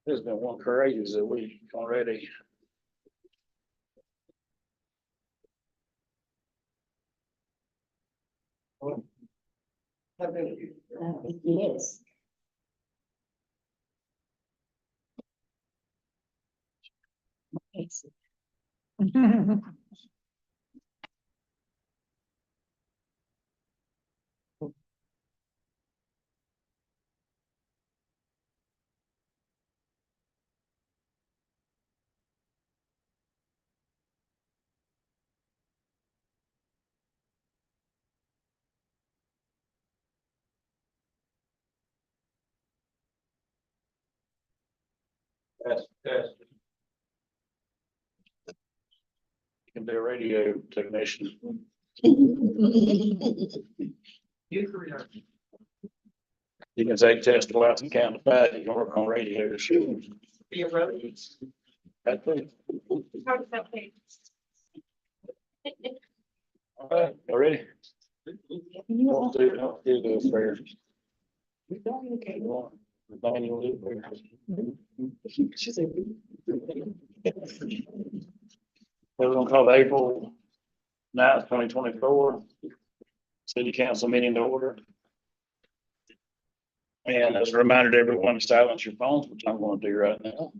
There's been one courageous a week already. Yes. Yes. Test. You can be a radio technician. You can take tests to out and count the five. You can work on radios. Be a road. That's it. How does that pay? All right, you ready? Don't do this first. Nathaniel, do it first. We're gonna call the April 9th, 2024 city council meeting to order. And as a reminder to everyone, to silence your phones, which I'm gonna do right now.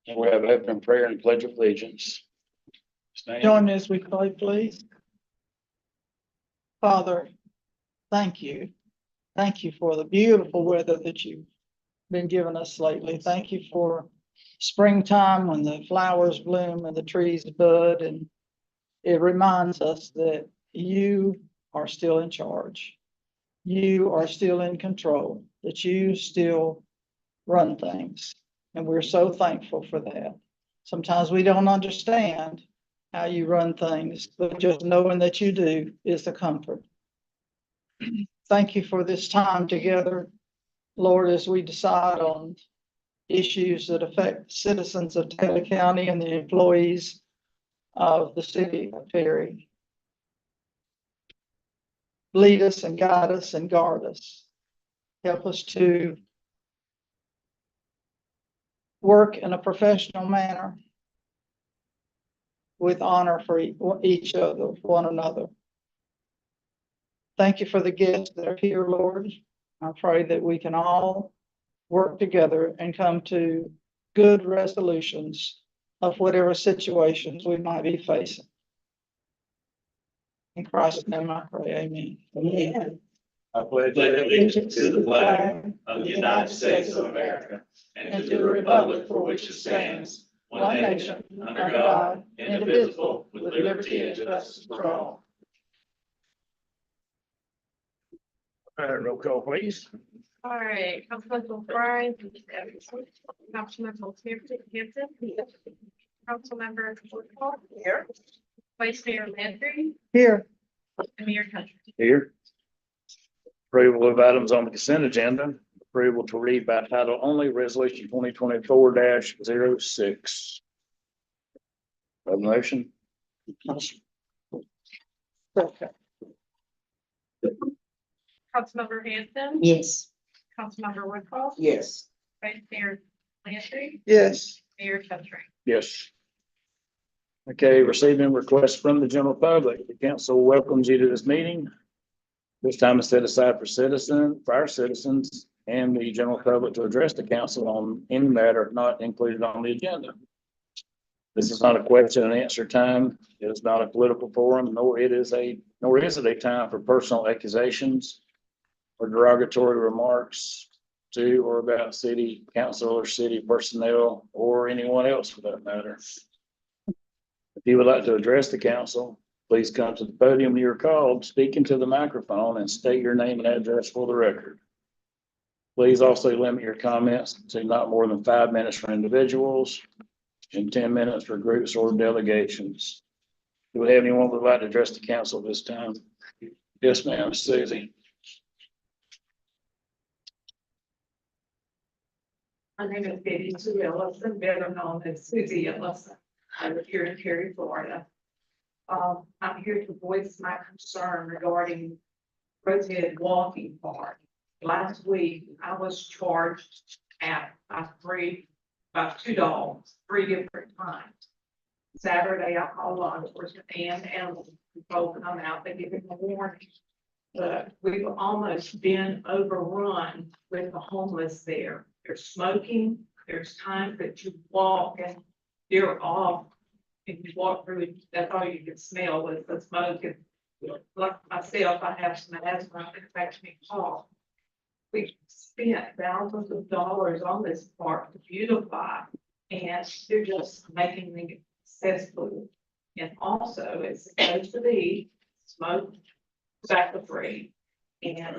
And we have open prayer and pledge of allegiance. Stand. Join me as we pray, please. Father, thank you. Thank you for the beautiful weather that you've been giving us lately. Thank you for springtime when the flowers bloom and the trees bud, and it reminds us that you are still in charge. You are still in control, that you still run things. And we're so thankful for that. Sometimes we don't understand how you run things, but just knowing that you do is the comfort. Thank you for this time together, Lord, as we decide on issues that affect citizens of Taylor County and the employees of the city of Perry. Lead us and guide us and guard us. Help us to work in a professional manner with honor for each other, one another. Thank you for the guests that are here, Lord. I pray that we can all work together and come to good resolutions of whatever situations we might be facing. In Christ's name I pray, amen. Amen. I pledge Allegiance to the flag of the United States of America and to the republic for which it stands, one nation, under God, indivisible, with liberty and justice for all. All right, roll call, please. All right, Councilman Fry, Councilman Hampton, Councilmember Woodhull, Here. Vice Mayor Landry, Here. and Mayor Country. Here. Approval of items on the consent agenda. Approval to read by title only, resolution 2024-06. Have a motion? Okay. Councilmember Hampton, Yes. Councilmember Woodhull, Yes. Vice Mayor Landry, Yes. Mayor Country. Yes. Okay, receiving requests from the general public. The council welcomes you to this meeting. This time is set aside for our citizens and the general public to address the council on any matter not included on the agenda. This is not a question and answer time. It is not a political forum, nor is it a time for personal accusations or derogatory remarks to or about city council or city personnel or anyone else for that matter. If you would like to address the council, please come to the podium when you're called, speak into the microphone and state your name and address for the record. Please also limit your comments to not more than 5 minutes for individuals and 10 minutes for groups or delegations. Do we have anyone who would like to address the council this time? Yes, ma'am, Susie. My name is Betty Sue Ellison, better known as Susie Ellison. I live here in Perry, Florida. I'm here to voice my concern regarding Rosehead Walking Park. Last week, I was charged at by two dogs, 3 different times. Saturday, I called law enforcement and animal control to come out, they give him a warning. But we've almost been overrun with the homeless there. There's smoking, there's times that you walk and they're off. And you walk through it, that's all you can smell was the smoke. And like myself, I have some asthma, it affects me cough. We spent thousands of dollars on this park to beautify, and they're just making it accessible. And also, it's supposed to be smoke tobacco free and,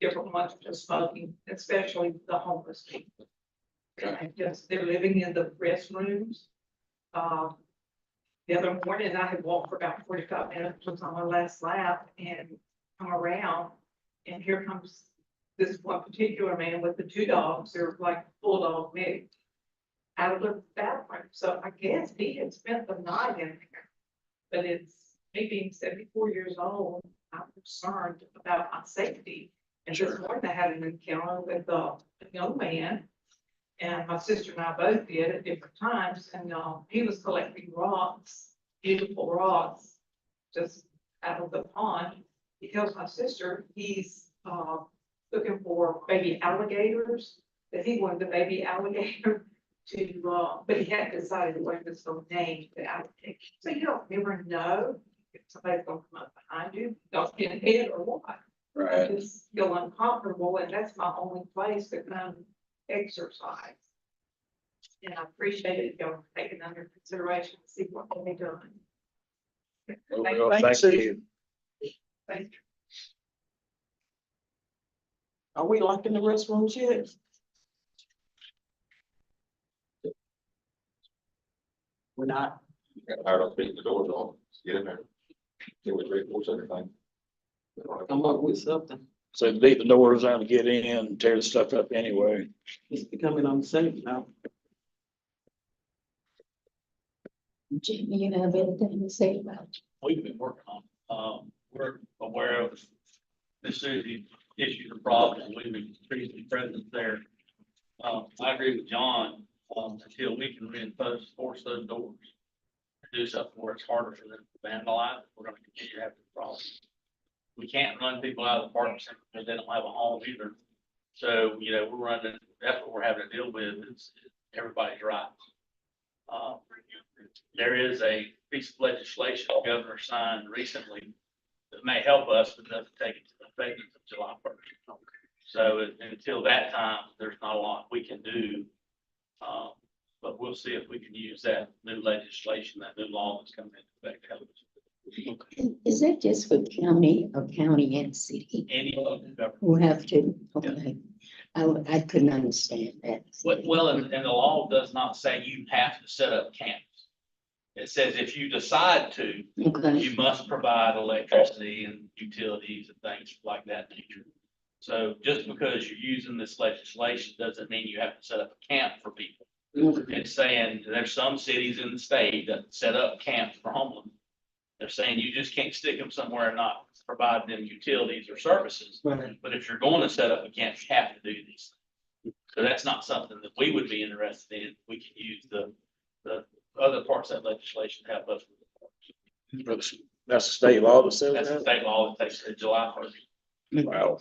different ones are just smoking, especially the homeless people. And just, they're living in the restrooms. The other morning, I had walked for about 45 minutes, was on my last lap and come around, and here comes this one particular man with the two dogs, they're like bulldog mix, out of the bathroom. So I guess he had spent the night in there. But it's me being 74 years old, I'm concerned about my safety. And this morning I had an encounter with a young man. And my sister and I both did at different times, and he was collecting rocks, beautiful rocks, just out of the pond. He tells my sister he's looking for baby alligators, that he wanted a baby alligator to, but he hadn't decided what he was going to name the alligator. So you don't ever know if somebody's going to come up behind you, don't get hit or what. I just feel uncomfortable, and that's my only place to come exercise. And I appreciate it, y'all taking under consideration to see what can be done. Well, thank you. Thank you. Are we locking the restrooms yet? We're not. I don't think the doors off, get in there. It was very force everything. Come up with something. So leave the doors on to get in and tear the stuff up anyway. It's becoming unsafe now. Jimmy, you have anything to say about it? We've been working on, we're aware of the city issues or problems, we've been pretty present there. I agree with John, until we can force those doors. Do something where it's harder for them to vandalize, we're gonna continue to have the problem. We can't run people out of the park simply because they don't have a home either. So, you know, that's what we're having to deal with is everybody's rights. There is a piece of legislation the governor signed recently that may help us, but doesn't take it to effect until July 1st. So until that time, there's not a lot we can do. But we'll see if we can use that new legislation, that new law that's coming into effect. Is that just for county or county and city Any local government. who have to? Okay. I couldn't understand that. Well, and the law does not say you have to set up camps. It says if you decide to, Okay, you must provide electricity and utilities and things like that nature. So just because you're using this legislation doesn't mean you have to set up a camp for people. It's saying there's some cities in the state that set up camps for homeless. They're saying you just can't stick them somewhere and not provide them utilities or services. Right. But if you're going to set up a camp, you have to do these things. So that's not something that we would be interested in. We can use the other parts of that legislation to help us with the parks. That's the state law that says That's the that. state law that takes it to July 1st. Wow.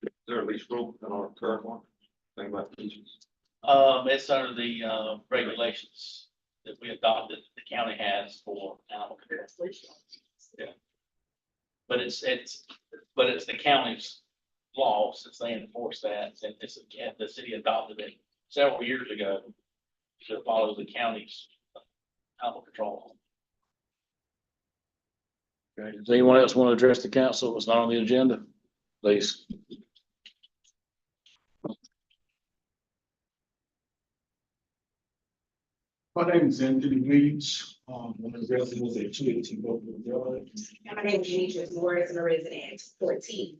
Is there a lease rule in our current one? Think about leases. It's under the regulations that we adopted, the county has for animal control. Yeah. But it's the county's law since they enforce that, and the city adopted it several years ago to follow the county's animal control. Okay. Does anyone else want to address the council? It's not on the agenda, please. My name is Anthony Reeves. I'm a resident at 218 Oakwood Drive. My name is Demetrius Morris, I'm a resident, 14.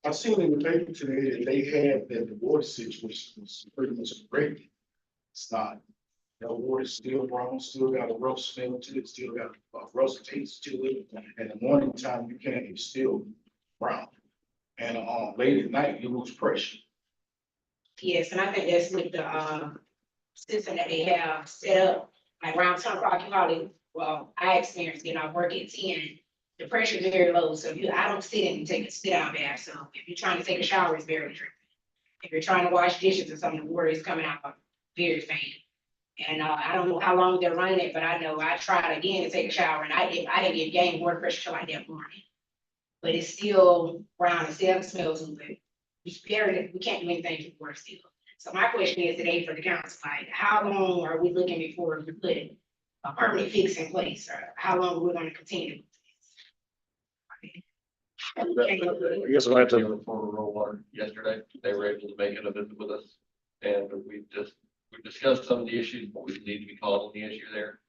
I seen in the paper today that they had that the water situation was pretty much great. It's not. The water's still brown, still got a rough smell to it, still got a rough taste to it. In the morning time, you can't, it's still brown. And late at night, you lose pressure. Yes, and I think that's with the, system that they have set up, like around 10 o'clock, you probably, well, I experienced it, I work at 10. The pressure is very low, so I don't sit in and take a sit down bath, so if you're trying to take a shower, it's very tricky. If you're trying to wash dishes or something, the water is coming out very faint. And, I don't know how long they're running it, but I know I tried again to take a shower and I didn't get gain water pressure till like that morning. But it's still brown, it still smells good. We can't do anything to work still. So my question is today for the council, like, how long are we looking before we put a permanent fix in place, or how long are we gonna continue? I guess we'll have To to, report rural water yesterday, they were able to make it a visit with us. And we discussed some of the issues, but we need to be called on the issue there.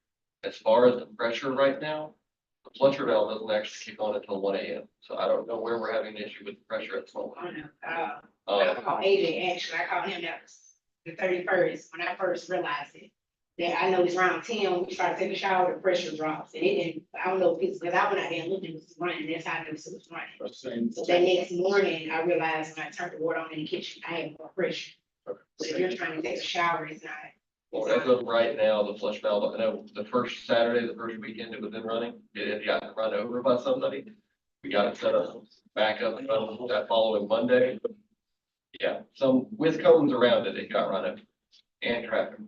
As far as the pressure right now, the flusher valve doesn't actually kick on until 1 a.m. So I don't know where we're having an issue with the pressure at the I moment. don't know, I called AJ, actually, I called him that was the 31st, when I first realized it. Then I know it's around 10, when we try to take a shower, the pressure drops, and it didn't, I don't know if it's, because I went out there and looked, it was running, that's how I knew it was running. So that next morning, I realized when I turned the water on in the kitchen, I had more pressure. So if you're trying to take a shower, it's not. Well, as of right now, the flush valve, I know the first Saturday, the first weekend it was in running, it had gotten run over by somebody. We got it set up, back up and running that following Monday. Yeah, some with cones around it, it got run over and traffic,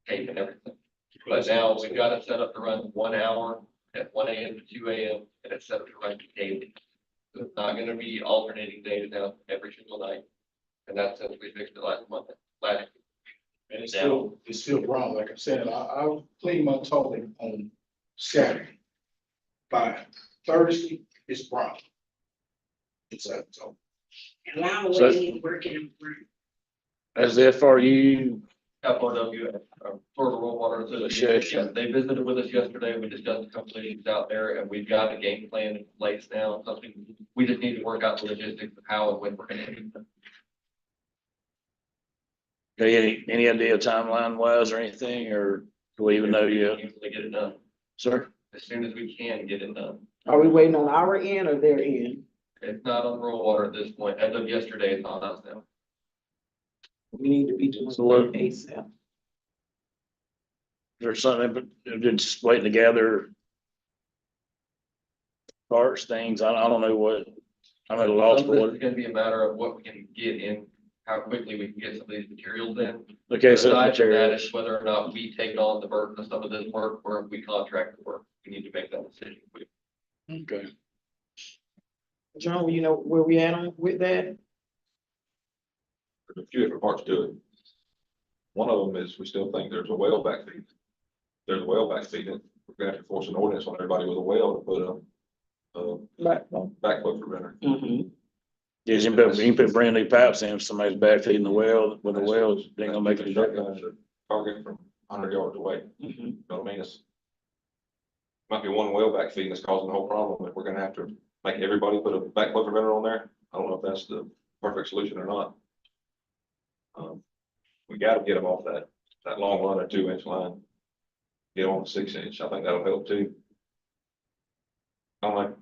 tape and everything. But now we've got it set up to run 1 hour at 1 a.m. to 2 a.m. and it's set up to run daily. So it's not gonna be alternating days now every single night. And that's since we fixed it last month, last. And it's still brown, like I said, I cleaned my toilet on Saturday. By Thursday, it's brown. It's so. And allow the So- way it's working. as the FRU, FRW, Florida Rural Water Association, Association. they visited with us yesterday, we discussed a couple of issues out there, and we've got a game plan in place now, something, we just need to work out the logistics of how and when we're gonna do them. any idea timeline wise or anything, or do we even know yet? Usually get it done, Sir? as soon as we can get it done. Are we waiting on our end or their end? It's not on rural water at this point, as of yesterday, it's on us now. We need to be doing So what- ASAP. There's something, but they're just waiting to gather parts, things. I don't know what, I'm at a loss Some for of what. this is gonna be a matter of what we can get in, how quickly we can get some of these materials in. Okay, so Aside from that materials. is whether or not we take on the burden of some of this work, or if we contract the work, we need to make that decision. Okay. John, you know where we at on with that? There's a few different parts to it. One of them is we still think there's a well back feed. There's a well back feed, and we're gonna have to force an ordinance on everybody with a well to put a backflow preventer. Mm-hmm. Yeah, you can put brand new pipes in, if somebody's back feeding the well, with the wells, they ain't gonna make it. Target from 100 yards away. You know what I mean? It's might be one well back feed that's causing the whole problem. If we're gonna have to make everybody put a backflow preventer on there, I don't know if that's the perfect solution or not. We gotta get them off that long line or 2-inch line. Get on the 6-inch. I think that'll help too. I was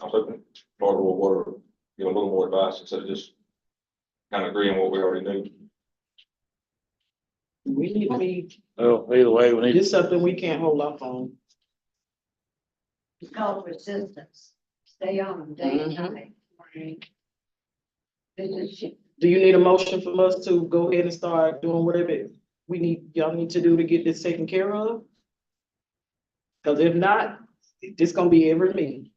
hoping Florida Rural Water would give a little more advice instead of just kind of agreeing what we already knew. We need to be, Well, either way, we need, it's something we can't hold up on. It's called resistance. Stay on day and Mhm. night. This is Do you need a motion from us to go ahead and start doing whatever y'all need to do to get this taken care of? Cause if not, it's gonna be every meeting.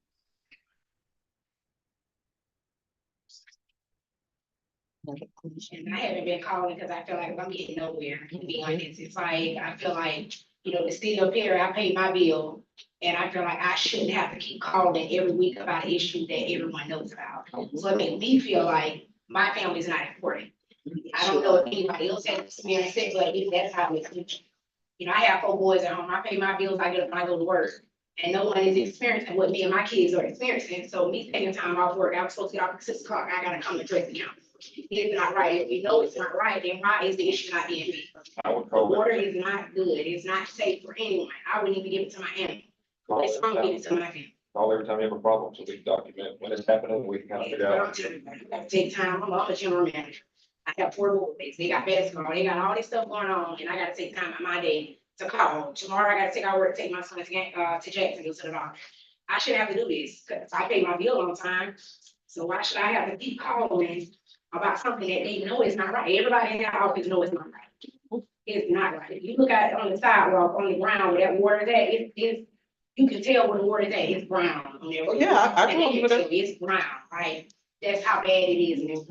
And I haven't been calling because I feel like I'm getting nowhere, to be honest. It's like, I feel like, the city up here, I pay my bill. And I feel like I shouldn't have to keep calling every week about an issue that everyone knows about. So it makes me feel like my family's not important. I don't know if anybody else has experienced it, but that's how it is. I have 4 boys at home. I pay my bills, I get up when I go to work. And no one is experiencing what me and my kids are experiencing. So me taking time off work, I was supposed to get off at 6 o'clock, I gotta come to Drake County. It's not right. If we know it's not right, then why is the issue not being fixed? I would The call water it. is not good. It's not safe for anyone. I wouldn't even give it to my animal. It's wrong, give it to my family. Call every time you have a problem, so we can document when it's happening, we can kind of figure out. I take time. I'm a general manager. I have 4 boys, they got basketball, they got all this stuff going on, and I gotta take time out of my day to call. Tomorrow I gotta take out work, take my son to Jacksonville to the doctor. I shouldn't have to do this, cause I pay my bill on time, so why should I have to keep calling about something that they know is not right? Everybody in that office know it's not right. It's not right. If you look at it on the sidewalk, on the ground where that water is at, it's, you can tell where the water is at, it's brown. on there. Yeah, I And they told you can that. tell It's brown, right? That's how bad it is.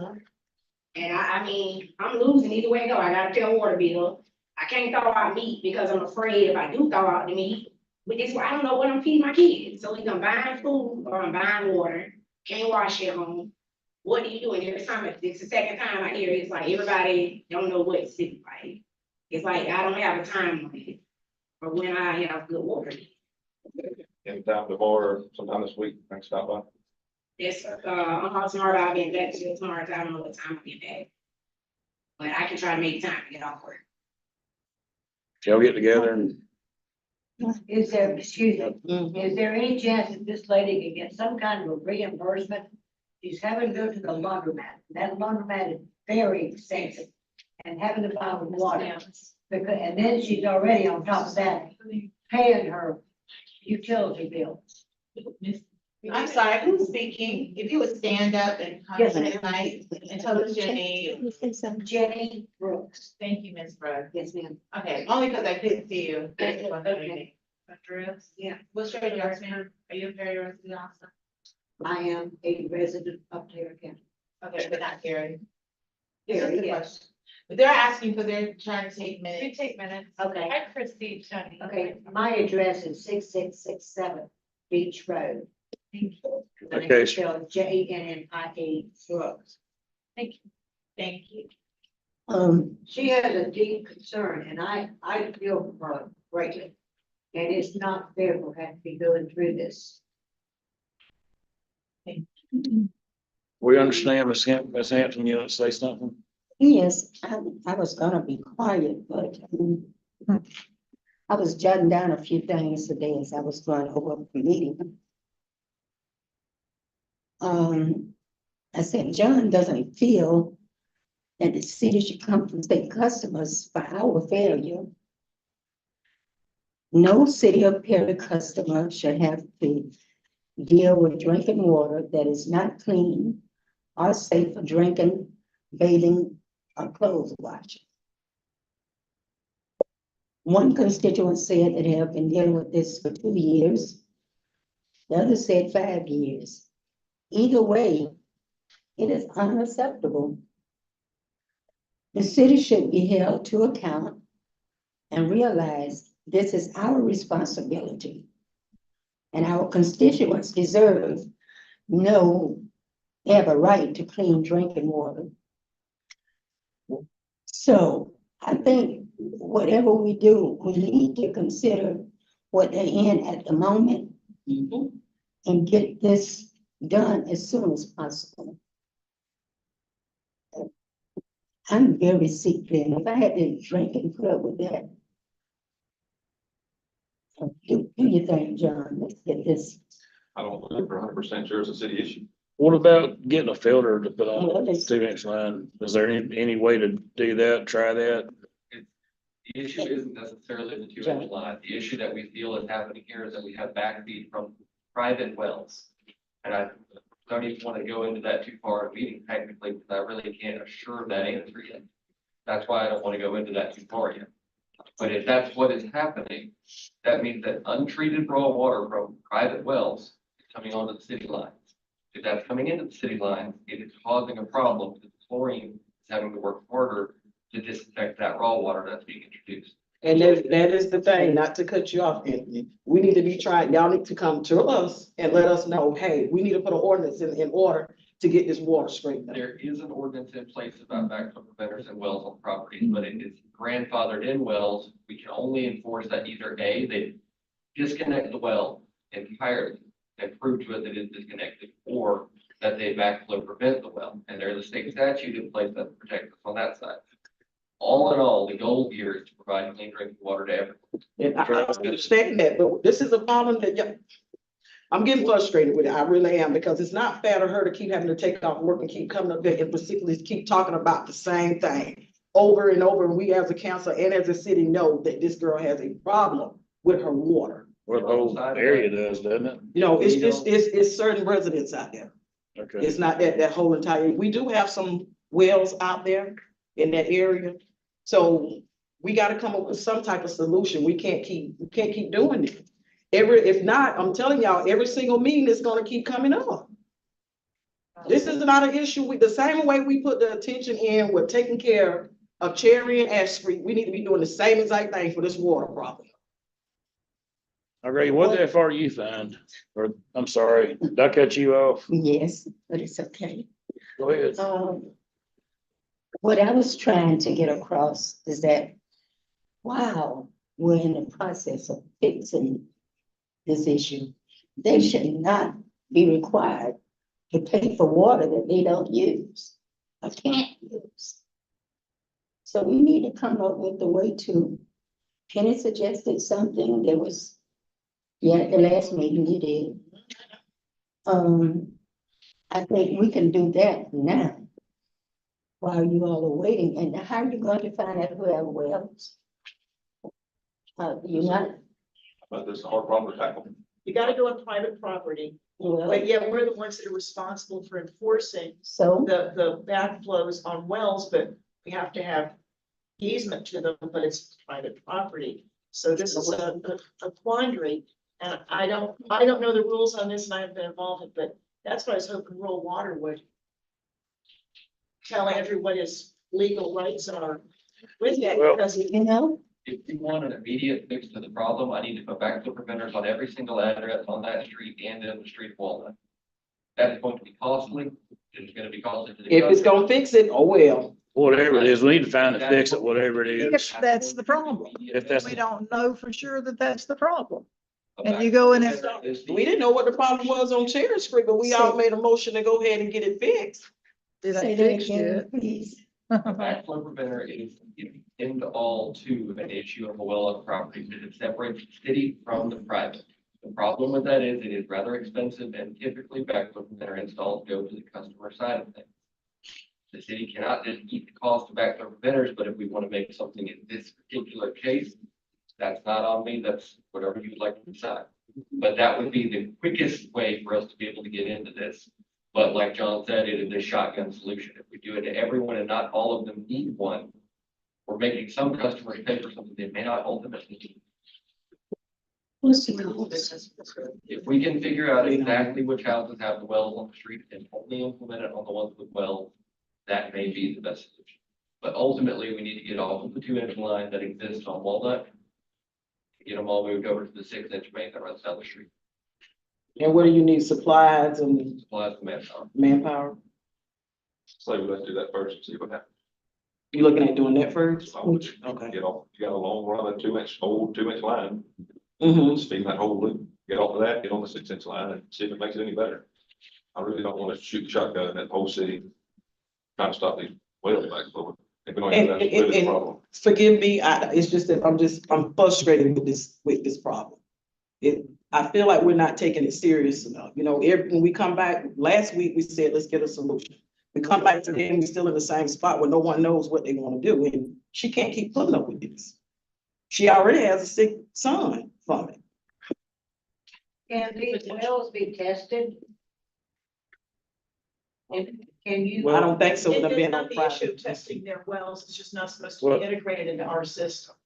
And I mean, I'm losing either way I go. I gotta pay a water bill. I can't thaw out meat because I'm afraid if I do thaw out the meat, with this, I don't know what I'm feeding my kids. So either I'm buying food or I'm buying water, can't wash at home. What do you do? And every time, it's the second time I hear it, it's like everybody don't know what it's like. It's like I don't have a time limit for when I have good water. Anytime tomorrow, sometime this week, I can stop by. Yes, I'm tomorrow, I'll be in Jacksonville tomorrow, so I don't know what time I'll be back. But I can try to make time to get off work. Y'all get together and Is there, excuse me, is there any chance that this lady can get some kind of a reimbursement? She's having to go to the laundromat. That laundromat is very expensive and having to buy water. Because, and then she's already on top of that, paying her utility bills. I'm sorry, who's speaking? If you would stand up and come Yes, to ma'am. the mic and tell us your name. Jenny Brooks. Thank you, Ms. Brooks. Yes, ma'am. Okay, only because I couldn't see you. Okay. Address? Yeah. What's your address, ma'am? Are you a Perry resident also? I am a resident of Taylor County. Okay, but not Perry. Perry, Just a yes. question. But they're asking because they're trying to take We minutes. take minutes. Okay. I proceed, Tony. Okay, my address is 6667 Beach Road. Okay. Spelled JNNIA Brooks. Thank you. Thank you. She has a deep concern and I feel for her greatly. And it's not fair for her to be going through this. we understand, Ms. Hampton, you want to say something? Yes, I was gonna be quiet, but I was jotting down a few things today as I was going over the meeting. I said, John doesn't feel that the city should compensate customers for our failure. No city of Perry customer should have to deal with drinking water that is not clean or safe for drinking, bathing, or clothes washing. One constituent said that they have been dealing with this for 2 years. The other said 5 years. Either way, it is unacceptable. The city should be held to account and realize this is our responsibility. And our constituents deserve, they have a right to clean drinking water. So I think whatever we do, we need to consider what they're in at the moment and get this done as soon as possible. I'm very sick then. If I had to drink and put up with that. Do your thing, John. Let's get this. I don't believe for 100% sure it's a city issue. What about getting a filter to put Well, on the it's- 2-inch line? Is there any way to do that, try that? The issue isn't necessarily the 2-inch line. The issue that we feel is happening here is that we have backfeed from private wells. And I don't even want to go into that too far in meeting technically, because I really can't assure that answer yet. That's why I don't want to go into that too far yet. But if that's what is happening, that means that untreated raw water from private wells is coming onto the city lines. If that's coming into the city lines, it is causing a problem because the chlorine is having to work harder to disinfect that raw water that's being introduced. And that is the thing, not to cut you off, Anthony. We need to be trying, y'all need to come to us and let us know, hey, we need to put an ordinance in order to get this water straightened out. There is an ordinance in place about backflow preventers and wells on properties, but it is grandfathered in wells. We can only enforce that either A, they disconnect the well entirely and prove to us that it is disconnected, or that they backflow prevent the well. And there's a state statute in place that protects us on that side. All in all, the goal here is to provide clean drinking water to everyone. And I understand that, but this is a problem that I'm getting frustrated with it. I really am, because it's not fair to her to keep having to take off work and keep coming up there and particularly keep talking about the same thing over and over. And we as a council and as a city know that this girl has a problem with her water. Well, the whole area does, doesn't it? You know, it's certain residents out there. Okay. It's not that whole entire, we do have some wells out there in that area. So we gotta come up with some type of solution. We can't keep doing it. If not, I'm telling y'all, every single meeting is gonna keep coming up. This is not an issue with the same way we put the attention in with taking care of Cherry and Ash Street. We need to be doing the same exact thing for this water problem. Okay, what FR you find? Or, I'm sorry, did I cut you off? Yes, but it's okay. Go ahead. What I was trying to get across is that while we're in the process of fixing this issue, they should not be required to pay for water that they don't use or can't use. So we need to come up with a way to, Kenny suggested something that was, yeah, at the last meeting you did. I think we can do that now while you all are waiting. And how are you going to find out who have wells? You're not, But this is a hard problem to tackle. You gotta go on private property, well, but yet we're the ones that are responsible for enforcing so, the backflows on wells, but we have to have easement to them, but it's private property. So this is a quandary, and I don't know the rules on this, and I haven't been involved in it, but that's what I was hoping rural water would tell Andrew what his legal rights are with that, Well, because you know, If you want an immediate fix to the problem, I need to put backflow preventers on every single address on that street and in the street of Walnut. That's going to be costly. It's gonna be costly to the. If it's gonna fix it, oh well. Whatever it is, we need to find a fix it, whatever it is. If that's the problem, If that's, we don't know for sure that that's the problem. And you go in and start, We didn't know what the problem was on Cherry Street, but we all made a motion to go ahead and get it fixed. did I say that fix again, it? please. A backflow preventer is end all to an issue of a well on property, because it separates the city from the private. The problem with that is it is rather expensive, and typically backflow preventer installs go to the customer side of things. The city cannot just eat the cost of backflow preventers, but if we want to make something in this particular case, that's not on me, that's whatever you'd like to decide. But that would be the quickest way for us to be able to get into this. But like John said, it is a shotgun solution. If we do it to everyone and not all of them need one, we're making some customers pay for something they may not ultimately need. What's the cost? If we can figure out exactly which houses have the wells on the street and only implement it on the ones with wells, that may be the best solution. But ultimately, we need to get off of the 2-inch line that exists on Walnut. Get them all moved over to the 6-inch main that runs down the street. And what do you need, supplies and Supplies the manpower. manpower? So let's do that first and see what happens. You looking at doing that first? I would Okay. get off, you got a long run of 2-inch, old 2-inch line, Mm-hmm. steam that whole loop, get off of that, get on the 6-inch line and see if it makes it any better. I really don't want to shoot the shotgun in that whole city, trying to stop these wells backflowing. If we don't have that, that's really the problem. Forgive me, it's just that I'm frustrated with this problem. I feel like we're not taking it serious enough. You know, when we come back, last week, we said, let's get a solution. We come back today and we're still in the same spot where no one knows what they want to do, and she can't keep putting up with this. She already has a sick son from it. Can these wells be tested? And can you? I don't think so, with them It's being not on the issue of private. testing their wells, it's just not supposed to Well- be integrated into our system.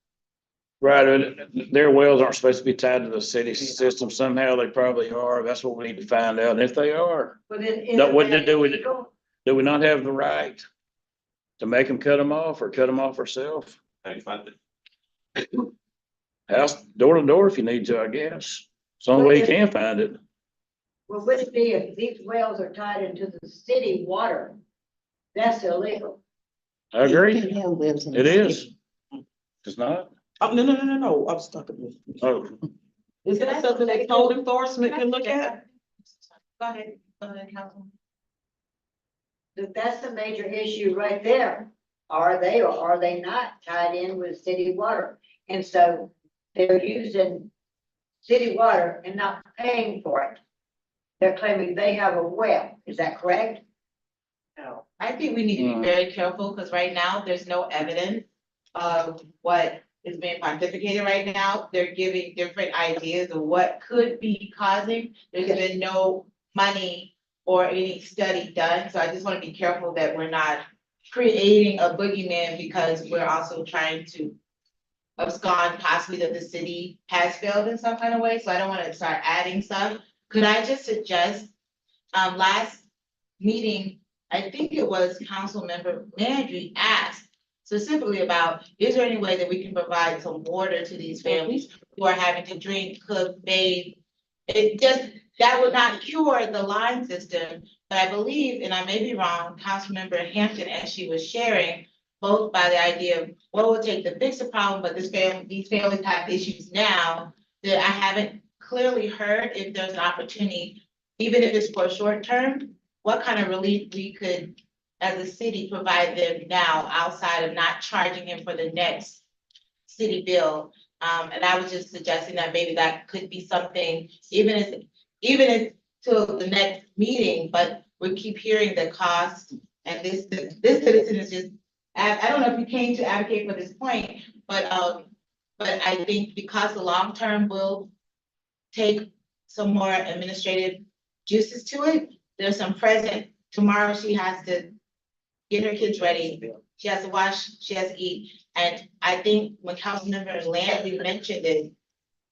right, their wells aren't supposed to be tied to the city system. Somehow they probably are. That's what we need to find out. And if they are, But it- No, what did it- they do? do we not have the right to make them cut them off or cut them off ourselves? How do you find it? House, door to door if you need to, I guess. Some way you can find it. Well, would it be if these wells are tied into the city water? That's illegal. I agree. You can have wells in the It is. city. It's not. Oh, no, I was talking about. Oh, Is that something that code enforcement can look at? Go ahead, Councilman. That's the major issue right there. Are they or are they not tied in with city water? And so they're using city water and not paying for it. they're claiming they have a well. Is that correct? No, I think we need to be very careful, because right now, there's no evidence of what is being pontificated right now. They're giving different ideas of what could be causing. There's been no money or any study done, so I just want to be careful that we're not creating a boogeyman, because we're also trying to abscond possibly that the city has failed in some kind of way, so I don't want to start adding stuff. Could I just suggest, last meeting, I think it was Councilmember Landry asked specifically about, is there any way that we can provide some water to these families who are having to drink, cook, bathe? It just, that would not cure the line system, but I believe, and I may be wrong, Councilmember Hampton, as she was sharing, both by the idea of what it would take to fix the problem, but these families have issues now, that I haven't clearly heard if there's an opportunity, even if it's for a short term, what kind of relief we could, as a city, provide them now outside of not charging him for the next city bill. And I was just suggesting that maybe that could be something, even if till the next meeting, but we keep hearing the cost. And this citizen is just, I don't know if you came to advocate for this point, but I think because the long term will take some more administrative juices to it. There's some present, tomorrow she has to get her kids ready, she has to wash, she has to eat. And I think when Councilmember Landry mentioned it,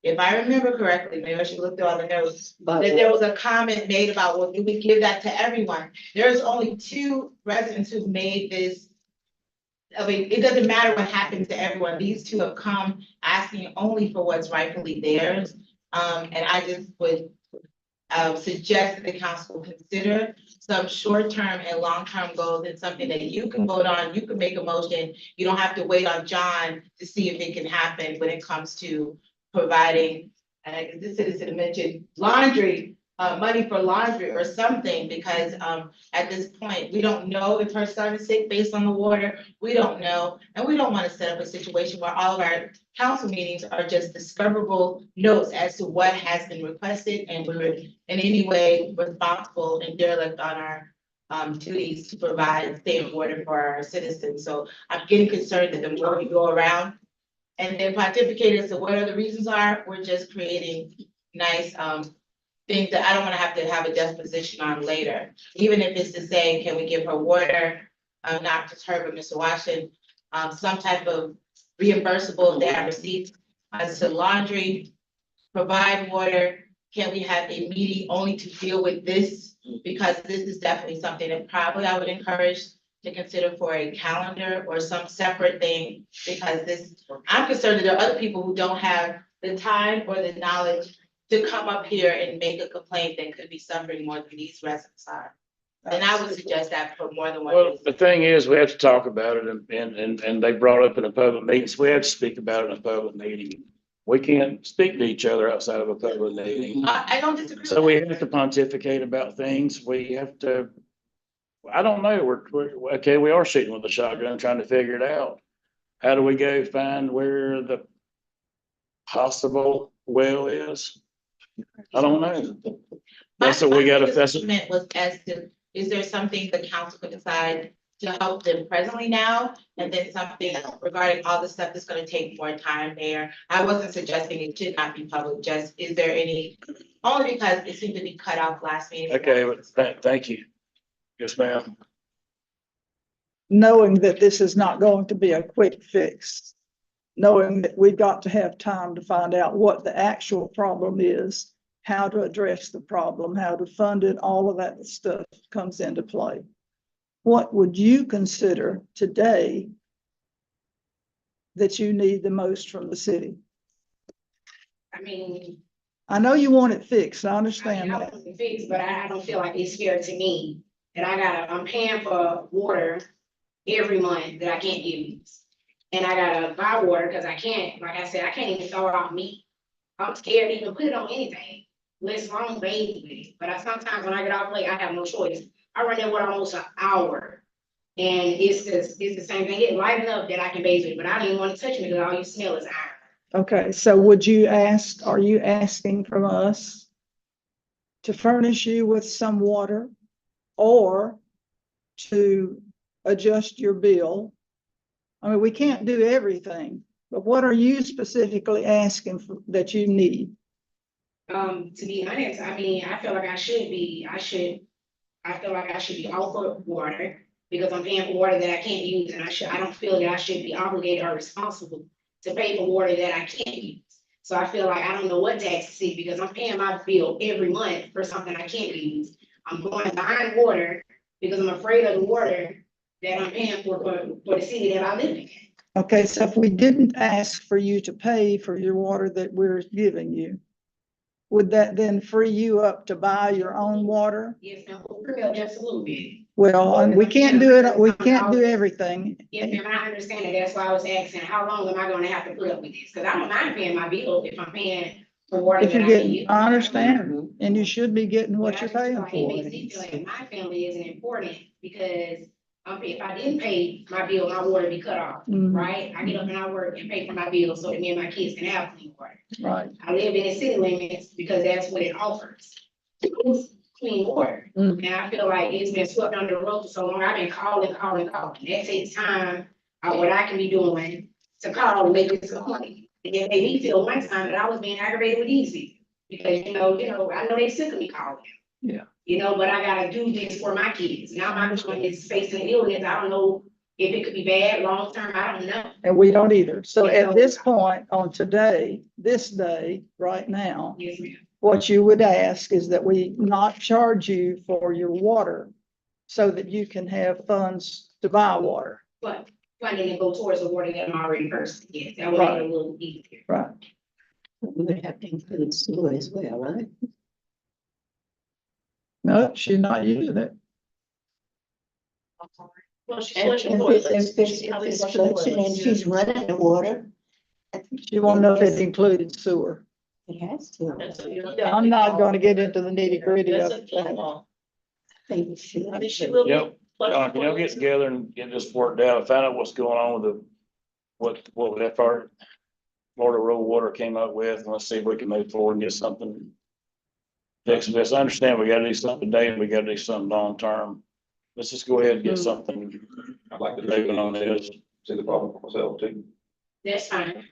if I remember correctly, maybe I should look through all the notes, that there was a comment made about, well, do we give that to everyone? There's only 2 residents who've made this. I mean, it doesn't matter what happens to everyone. These 2 have come asking only for what's rightfully theirs. And I just would suggest that the council consider some short-term and long-term goals and something that you can vote on, you can make a motion. You don't have to wait on John to see if it can happen when it comes to providing, and this citizen mentioned laundry, money for laundry or something, because at this point, we don't know if her son is sick based on the water. We don't know, and we don't want to set up a situation where all of our council meetings are just discoverable notes as to what has been requested, and we're in any way responsible and derelict on our duties to provide safe water for our citizens. So I'm getting concerned that the more we go around and then pontificate as to what the reasons are, we're just creating nice things that I don't want to have a deposition on later. Even if it's to say, can we give her water, not just her, but Mr. Washington, some type of reimbursable if they have receipts as to laundry, provide water. Can we have a meeting only to deal with this? Because this is definitely something that probably I would encourage to consider for a calendar or some separate thing, because I'm concerned that there are other people who don't have the time or the knowledge to come up here and make a complaint that could be suffering more than these residents are. And I would suggest that for more than one Well, reason. the thing is, we have to talk about it and they brought up in a public meeting, so we have to speak about it in a public meeting. We can't speak to each other outside of a public meeting. I don't disagree. So with we that. have to pontificate about things. We have to, I don't know, we're okay, we are shooting with a shotgun, trying to figure it out. How do we go find where the possible well is? I don't know. That's what we gotta, that's what, Meant was as to, is there something the council could decide to help them presently now? And then something regarding all the stuff that's gonna take more time there. I wasn't suggesting it should not be public, just is there any, only because it seemed to be cut off last meeting. okay, but thank you. Yes, ma'am. Knowing that this is not going to be a quick fix, knowing that we've got to have time to find out what the actual problem is, how to address the problem, how to fund it, all of that stuff comes into play. What would you consider today that you need the most from the city? I mean, I know you want it fixed, I I understand mean, I that. want it fixed, but I don't feel like it's fair to me that I'm paying for water every month that I can't use. And I gotta buy water because I can't, like I said, I can't even throw it on me. I'm scared to even put it on anything, let alone bathe with it. But sometimes when I get off late, I have no choice. I run that water almost an hour. And it's the same thing, it light enough that I can bathe with, but I don't even want to touch it because all you smell is iron. Okay, so are you asking from us to furnish you with some water or to adjust your bill. I mean, we can't do everything, but what are you specifically asking for that you need? To be honest, I mean, I feel like I feel like I should be offered water because I'm paying for water that I can't use, and I don't feel that I should be obligated or responsible to pay for water that I can't use. So I feel like I don't know what tax to see because I'm paying my bill every month for something I can't use. I'm going behind water because I'm afraid of the water that I'm paying for the city that I live in. Okay, so if we didn't ask for you to pay for your water that we're giving you, would that then free you up to buy your own water? Yes, ma'am, girl, just a little bit. Well, and we can't do it, we can't do everything. Yes, ma'am, I understand that. That's why I was asking, how long am I gonna have to put up with this? Cause I don't mind paying my bill if I'm paying for water If that you I get, can use. I understand, and you should be getting what But I you're just feel paying like it for. makes me feel like my family isn't important because if I didn't pay my bill, my water be cut off, Mhm. right? I get up and I work and pay for my bill so that me and my kids can have clean water. Right. I live in the city limits because that's what it offers. Clean water. Mhm. And I feel like it's been swept under the rug for so long. I've been calling. That takes time out what I can be doing to call and make this a point. And it made me feel one time that I was being aggravated with these people. Because, I know they sick of me calling. Yeah. But I gotta do this for my kids. Now my son is facing illness. I don't know if it could be bad long term. I don't know. And we don't either. So at this point on today, this day, right now, Yes, ma'am. what you would ask is that we not charge you for your water so that you can have funds to buy water. But funding it go towards the water that I'm already purchasing. Yes, that would make it a little easier. Right. We would have to include sewer as well, right? No, she's not using it. Well, she's And flushing if toilets. it's Probably flushing and toilets. she's running the water, She won't know if it included sewer. it has to. That's a- I'm not gonna get into the nitty gritty of That's a it. law. I think it should. I mean, she will. be Yep. flushing Can y'all get toilets. together and get this worked out, find out what's going on with what that part Florida Road Water came up with, and let's see if we can move forward and get something fixed. This, I understand we gotta do something today, and we gotta do something long term. Let's just go ahead and get something I'd like to moving on this. see the problem for myself too. That's fine.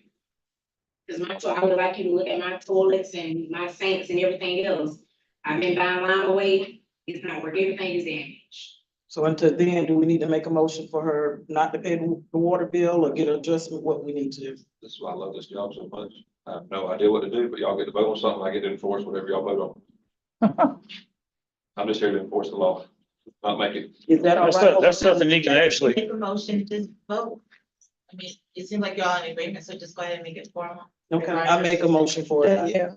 Cause I would like you to look at my toilets and my sinks and everything else. I've been buying lime away. It's not working. Everything is damaged. So until then, do we need to make a motion for her not to pay the water bill or get an adjustment, what we need to do? This is why I love this job so much. I have no idea what to do, but y'all get to vote on something, I get to enforce whatever y'all vote on. I'm just here to enforce the law, not make it. Is that all right? That's something you can actually, Make a motion to vote. I mean, it seems like y'all in agreement, so just go ahead and make it formal. Okay, I make a motion for it. Yeah,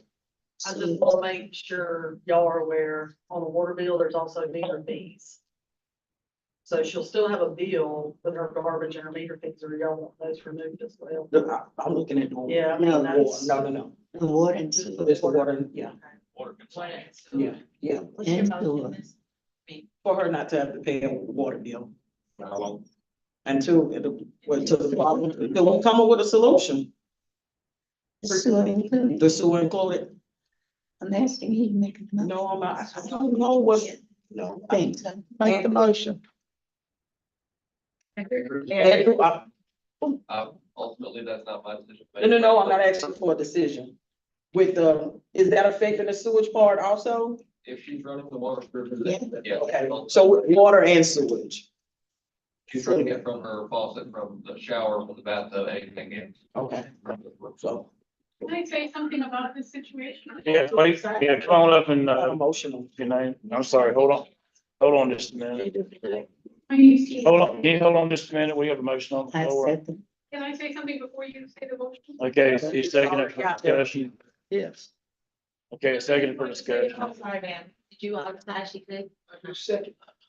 I just want to make sure y'all are aware, on the water bill, there's also meter fees. So she'll still have a bill with her garbage and her meter fees, or y'all want those removed as well. I'm looking at the. Yeah, I mean, No, that's- no. The water and sewer. It's the water, yeah, Water consumption. yeah, yeah. What's your And motion, sewer. Ms. For her not to have to pay a water bill How long? until, we'll come up with a solution. Sewer included. The sewer included. I'm asking you to make a motion. No, I'm not, I don't know what, no. Think so. make the motion. Ultimately, that's not my decision. No, I'm not asking for a decision. With the, is that affecting the sewage part also? If she's running the water through. Yeah. Yeah. Okay, so water and sewage. She's running it from her faucet, from the shower, from the bathtub, anything in. Okay. So, Can I say something about this situation? yeah, wait, yeah, come on up and, emotional. your name, I'm sorry, hold on just a minute. My name's Tina. Hold on, can you hold on just a minute? We have a motion on the I floor. said them. Can I say something before you say the motion? Okay, you second it for discussion. Yes. Okay, a second for discussion. I'm sorry, ma'am. Did you decide she could?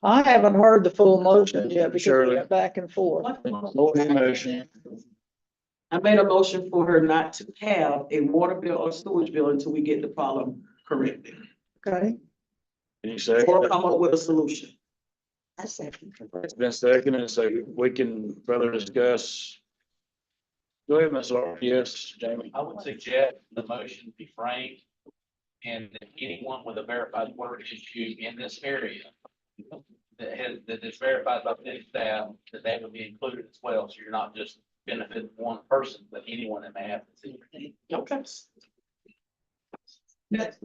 I haven't heard the full motion yet because we Shirley. got back and forth. Hold the motion. I made a motion for her not to have a water bill or sewage bill until we get the problem corrected. Okay, Can you second Or it? come up with a solution. I said them. It's been seconded, so we can further discuss. Go ahead, Ms. Laura. Yes, Jamie. I would suggest the motion be framed And if anyone with a verified water issue in this area that is verified by city staff, that they would be included as well. So you're not just benefiting one person, but anyone that may have this issue. Okay. Mr.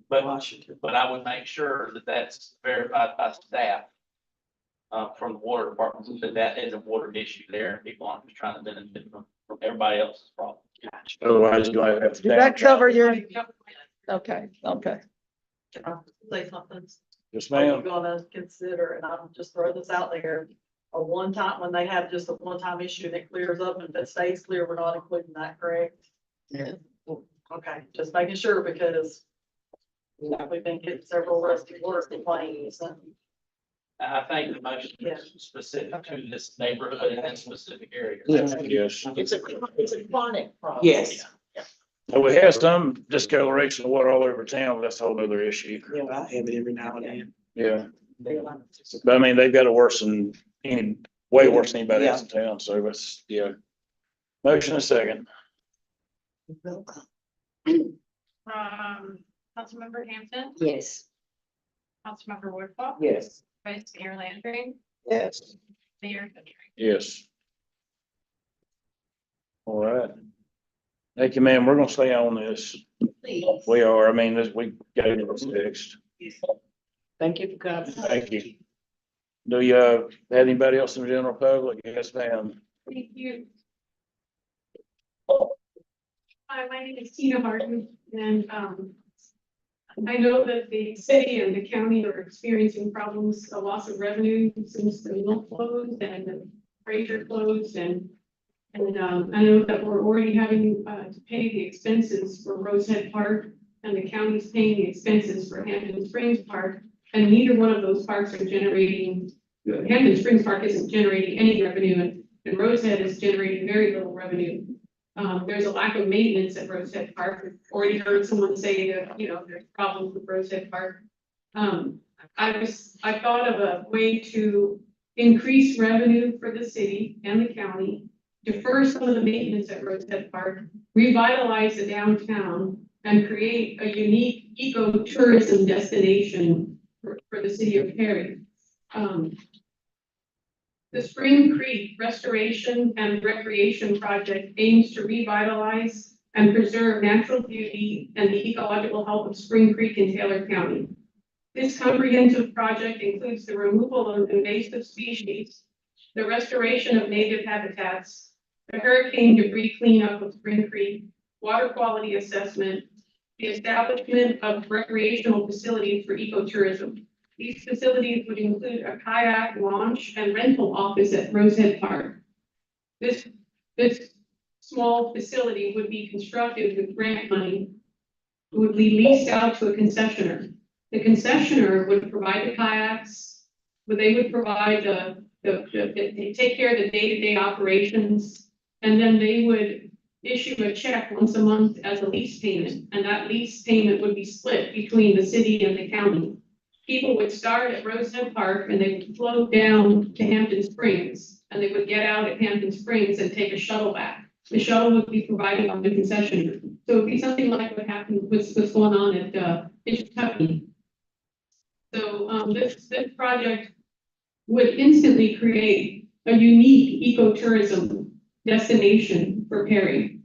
But- Washington. But I would make sure that that's verified by staff from the water department, that that is a water issue there, and people aren't just trying to benefit from everybody else's problem. Otherwise, you're gonna have to. Did that cover your, okay, okay. Say something. Yes, Are you ma'am. gonna consider, and I'll just throw this out there, a one-time, when they have just a one-time issue that clears up, and if it stays clear, we're not including that, correct? Yeah. Okay, just making sure, because we've been getting several rusty water complaints, and And I think the motion Yeah. is specific to this neighborhood and that specific area. Yes. It's a chronic problem. Yes. And we have some discoloration of water all over town, but that's a whole other issue. Yeah, I have it every now and then. Yeah. But I mean, they've got it worse than way worse than anybody else in town, so it's, yeah. Motion and second. Councilmember Hampton, Yes. Councilmember Woodhull, Yes. Vice Mayor Landry, Yes. Mayor Fisher. Yes. All right. Thank you, ma'am. We're gonna stay on this. Please. We are, I mean, this, we got it fixed. Thank you for coming. Thank you. Do you have anybody else in the general public? Yes, ma'am. Thank you. Hi, my name is Tina Harden, and, I know that the city and the county are experiencing problems, a loss of revenue since the mill closed and the freighter closed, and I know that we're already having, to pay the expenses for Rosehead Park, and the county's paying the expenses for Hampton Springs Park, and neither one of those parks are generating, Hampton Springs Park isn't generating any revenue, and Rosehead is generating very little revenue. There's a lack of maintenance at Rosehead Park. I've already heard someone say that, there's problems with Rosehead Park. I thought of a way to increase revenue for the city and the county, defer some of the maintenance at Rosehead Park, revitalize the downtown, and create a unique eco-tourism destination for the city of Perry. The Spring Creek Restoration and Recreation Project aims to revitalize and preserve natural beauty and the ecological health of Spring Creek in Taylor County. This comprehensive project includes the removal of invasive species, the restoration of native habitats, the hurricane debris cleanup of Spring Creek, water quality assessment, the establishment of recreational facilities for ecotourism. These facilities would include a kayak launch and rental office at Rosehead Park. This small facility would be constructed with grant money. It would be leased out to a concessionaire. The concessionaire would provide the kayaks, but they would provide they take care of the day-to-day operations, and then they would issue a check once a month as a lease payment, and that lease payment would be split between the city and the county. People would start at Rosehead Park and they would float down to Hampton Springs, and they would get out at Hampton Springs and take a shuttle back. The shuttle would be provided on the concession. So it'd be something like what happened with what's going on at Kentucky. So this project would instantly create a unique ecotourism destination for Perry.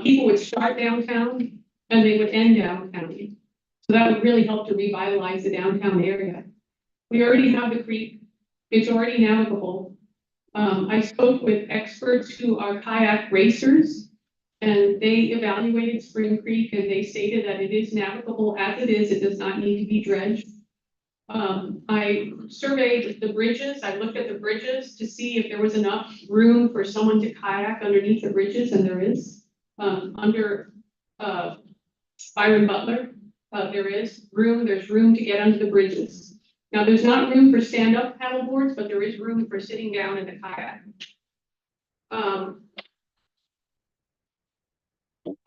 People would start downtown and they would end downtown. So that would really help to revitalize the downtown area. We already have the creek. It's already navigable. I spoke with experts who are kayak racers, and they evaluated Spring Creek and they stated that it is navigable as it is. It does not need to be dredged. I surveyed the bridges. I looked at the bridges to see if there was enough room for someone to kayak underneath the bridges, and there is. Under Byron Butler, there is room. There's room to get under the bridges. Now, there's not room for stand-up paddle boards, but there is room for sitting down in a kayak.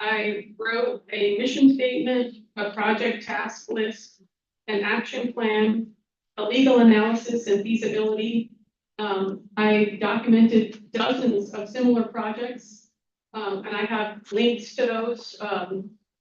I wrote a mission statement, a project task list, an action plan, a legal analysis and feasibility. I documented dozens of similar projects And I have links to those,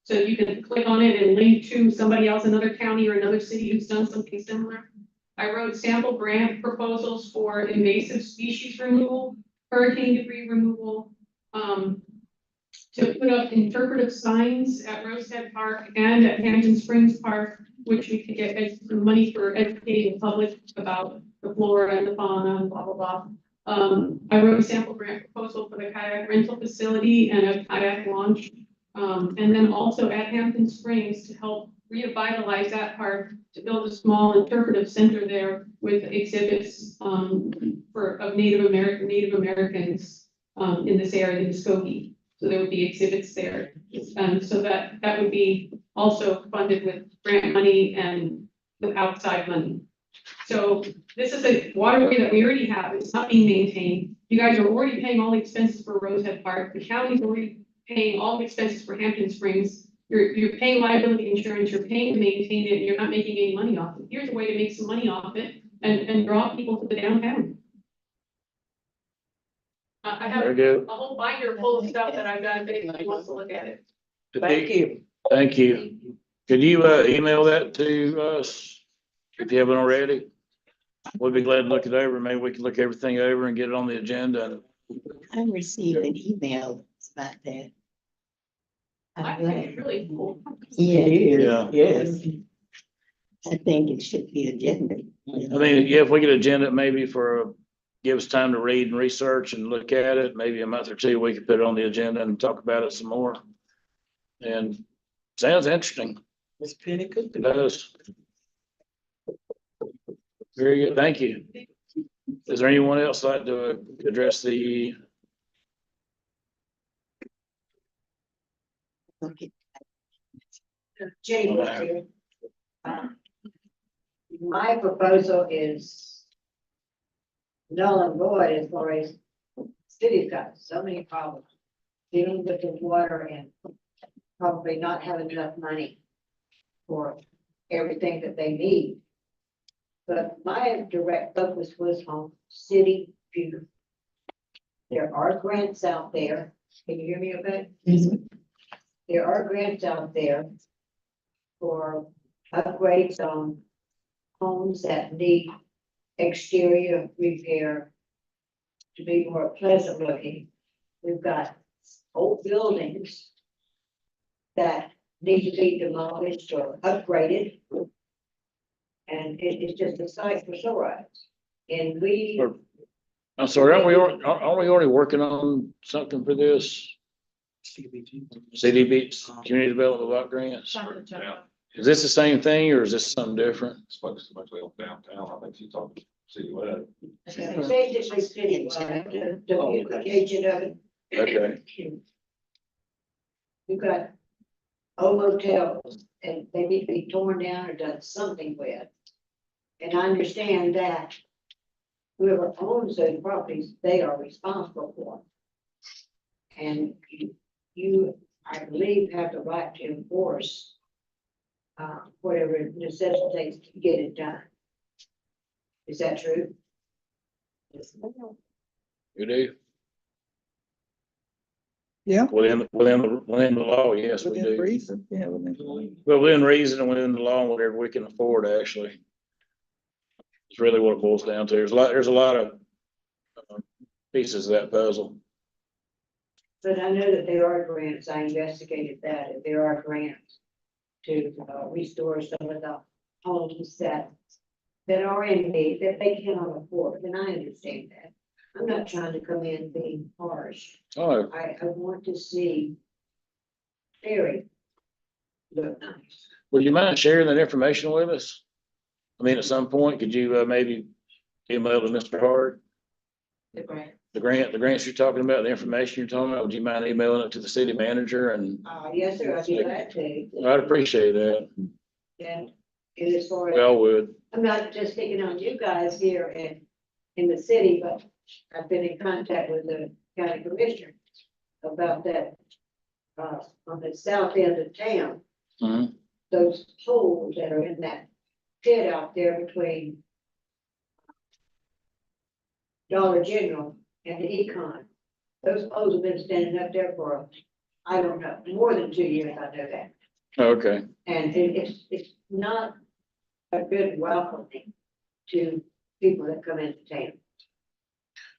so you can click on it and link to somebody else, another county or another city who's done something similar. I wrote sample grant proposals for invasive species removal, hurricane debris removal, to put up interpretive signs at Rosehead Park and at Hampton Springs Park, which we could get some money for educating the public about the flora and the fauna and blah, blah, blah. I wrote a sample grant proposal for the kayak rental facility and a kayak launch. And then also at Hampton Springs to help revitalize that park, to build a small interpretive center there with exhibits, of Native Americans, in this area, in Muskogee. So there would be exhibits there. So that would be also funded with grant money and with outside money. So this is a waterway that we already have. It's not being maintained. You guys are already paying all the expenses for Rosehead Park. The county's already paying all the expenses for Hampton Springs. You're paying liability insurance, you're paying to maintain it, and you're not making any money off it. Here's a way to make some money off it and draw people to the downtown. I have Very good. a whole binder full of stuff that I've got, if anyone wants to look at it. Thank you. Thank you. Could you, email that to us if you haven't already? We'd be glad to look it over. Maybe we can look everything over and get it on the agenda. I received an email about that. I think it's really cool. Yeah, it is. Yeah. Yes. I think it should be agenda. I mean, yeah, if we could agenda it maybe for, give us time to read and research and look at it, maybe a month or two, we could put it on the agenda and talk about it some more. And sounds interesting. Miss Penny could It do does. Very good. Thank you. Is there anyone else like to address the, Okay. Jenny Bush here. My proposal is null and void as far as city's got so many problems dealing with the water and probably not having enough money for everything that they need. But my direct focus was on city view. There are grants out there. Can you hear me okay? There are grants out there for upgrades on homes that need exterior repair to be more pleasant looking. We've got old buildings that need to be demolished or upgraded. And it's just a sight for sore eyes. And we, I'm sorry, aren't we already working on something for this? CDB, Community Development Block Grants? Yeah. Is this the same thing or is this something different? Spoke so much about downtown, I think she's talking citywide. basically city, the beautification of it. Okay. You've got old motels and they need to be torn down or done something with. And I understand that whoever owns those properties, they are responsible for them. And you, I believe, have the right to enforce whatever it necessitates to get it done. Is that true? You do? Yeah. Within the law, yes, we Within do. reason, yeah, within. Well, within reason and within the law, and whatever we can afford, actually. It's really what it boils down to. There's a lot of pieces of that puzzle. But I know that there are grants, I investigated that, and there are grants to restore some of the homes that are in need, that they cannot afford, and I understand that. I'm not trying to come in being harsh. Oh, I want to see Terry look nice. would you mind sharing that information with us? I mean, at some point, could you maybe email to Mr. Hart? The grant. The grants you're talking about, the information you're talking about, would you mind emailing it to the city manager? And Yes, sir, I'd be glad to. I'd appreciate that. And as far as, Well, would. I'm not just thinking on you guys here in the city, but I've been in contact with the county commissioner about that, on the south end of town. Mhm. Those holes that are in that pit out there between Dollar General and the Econ. Those poles have been standing up there for, I don't know, more than 2 years, I know that. Okay, And it's not a good welcoming to people that come into town.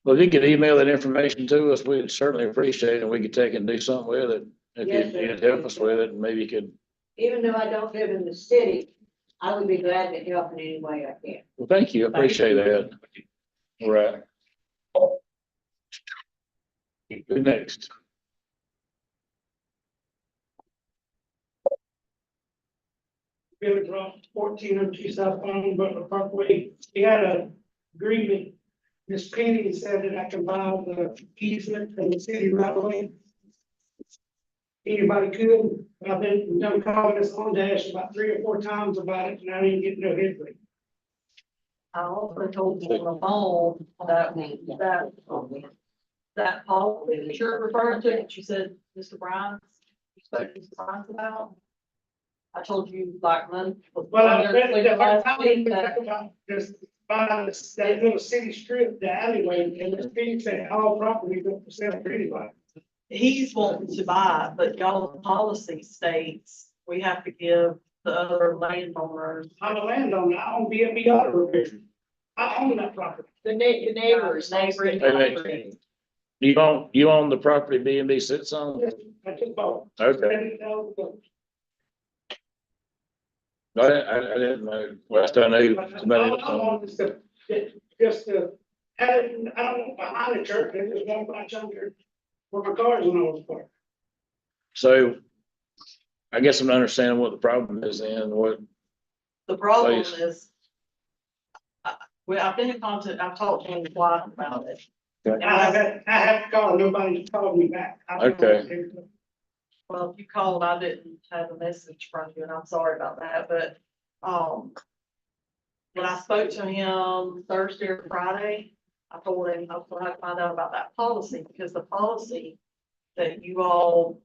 well, if you could email that information to us, we'd certainly appreciate it, and we could take it and do something with it. If Yes, you'd sir. you'd help us with it, and maybe you could, Even though I don't live in the city, I would be glad to help in any way I can. well, thank you, I appreciate that. All right. Who next? Billy Cross, 1402 South Farm, Butler Parkway. We had a agreement. Miss Penny said that I can buy the easement from the city right away. Anybody could. I've been done calling this on dash about 3 or 4 times about it, and I didn't get no headway. I also told you on the phone that policy that you're referring to, that you said, Mr. Brown, you spoke to Mr. Brown about. I told you like Monday. Well, I read the first time we talked about this, buying this, that little city strip, the alleyway, and Miss Penny said all property up for sale anyway. He's wanting to buy, but y'all's policy states we have to give the other landowners. I'm a landowner, I own B&B Auto Repair. I own that property. The neighbors. Neighboring Wait, wait. property. You own the property B and B sits on? I took both. Okay, I didn't know, last I knew, somebody else owned it. Just to, I don't want behind the church, I just want my children where my cars and all parked. So I guess I'm not understanding what the problem is and what, The problem Please. is. Well, I've been in contact, I've talked to him twice about it. Okay. I have called, nobody's called me back. Okay. Well, if you called, I didn't have a message from you, and I'm sorry about that, but, when I spoke to him Thursday or Friday, I told him I was gonna have to find out about that policy, because the policy that you all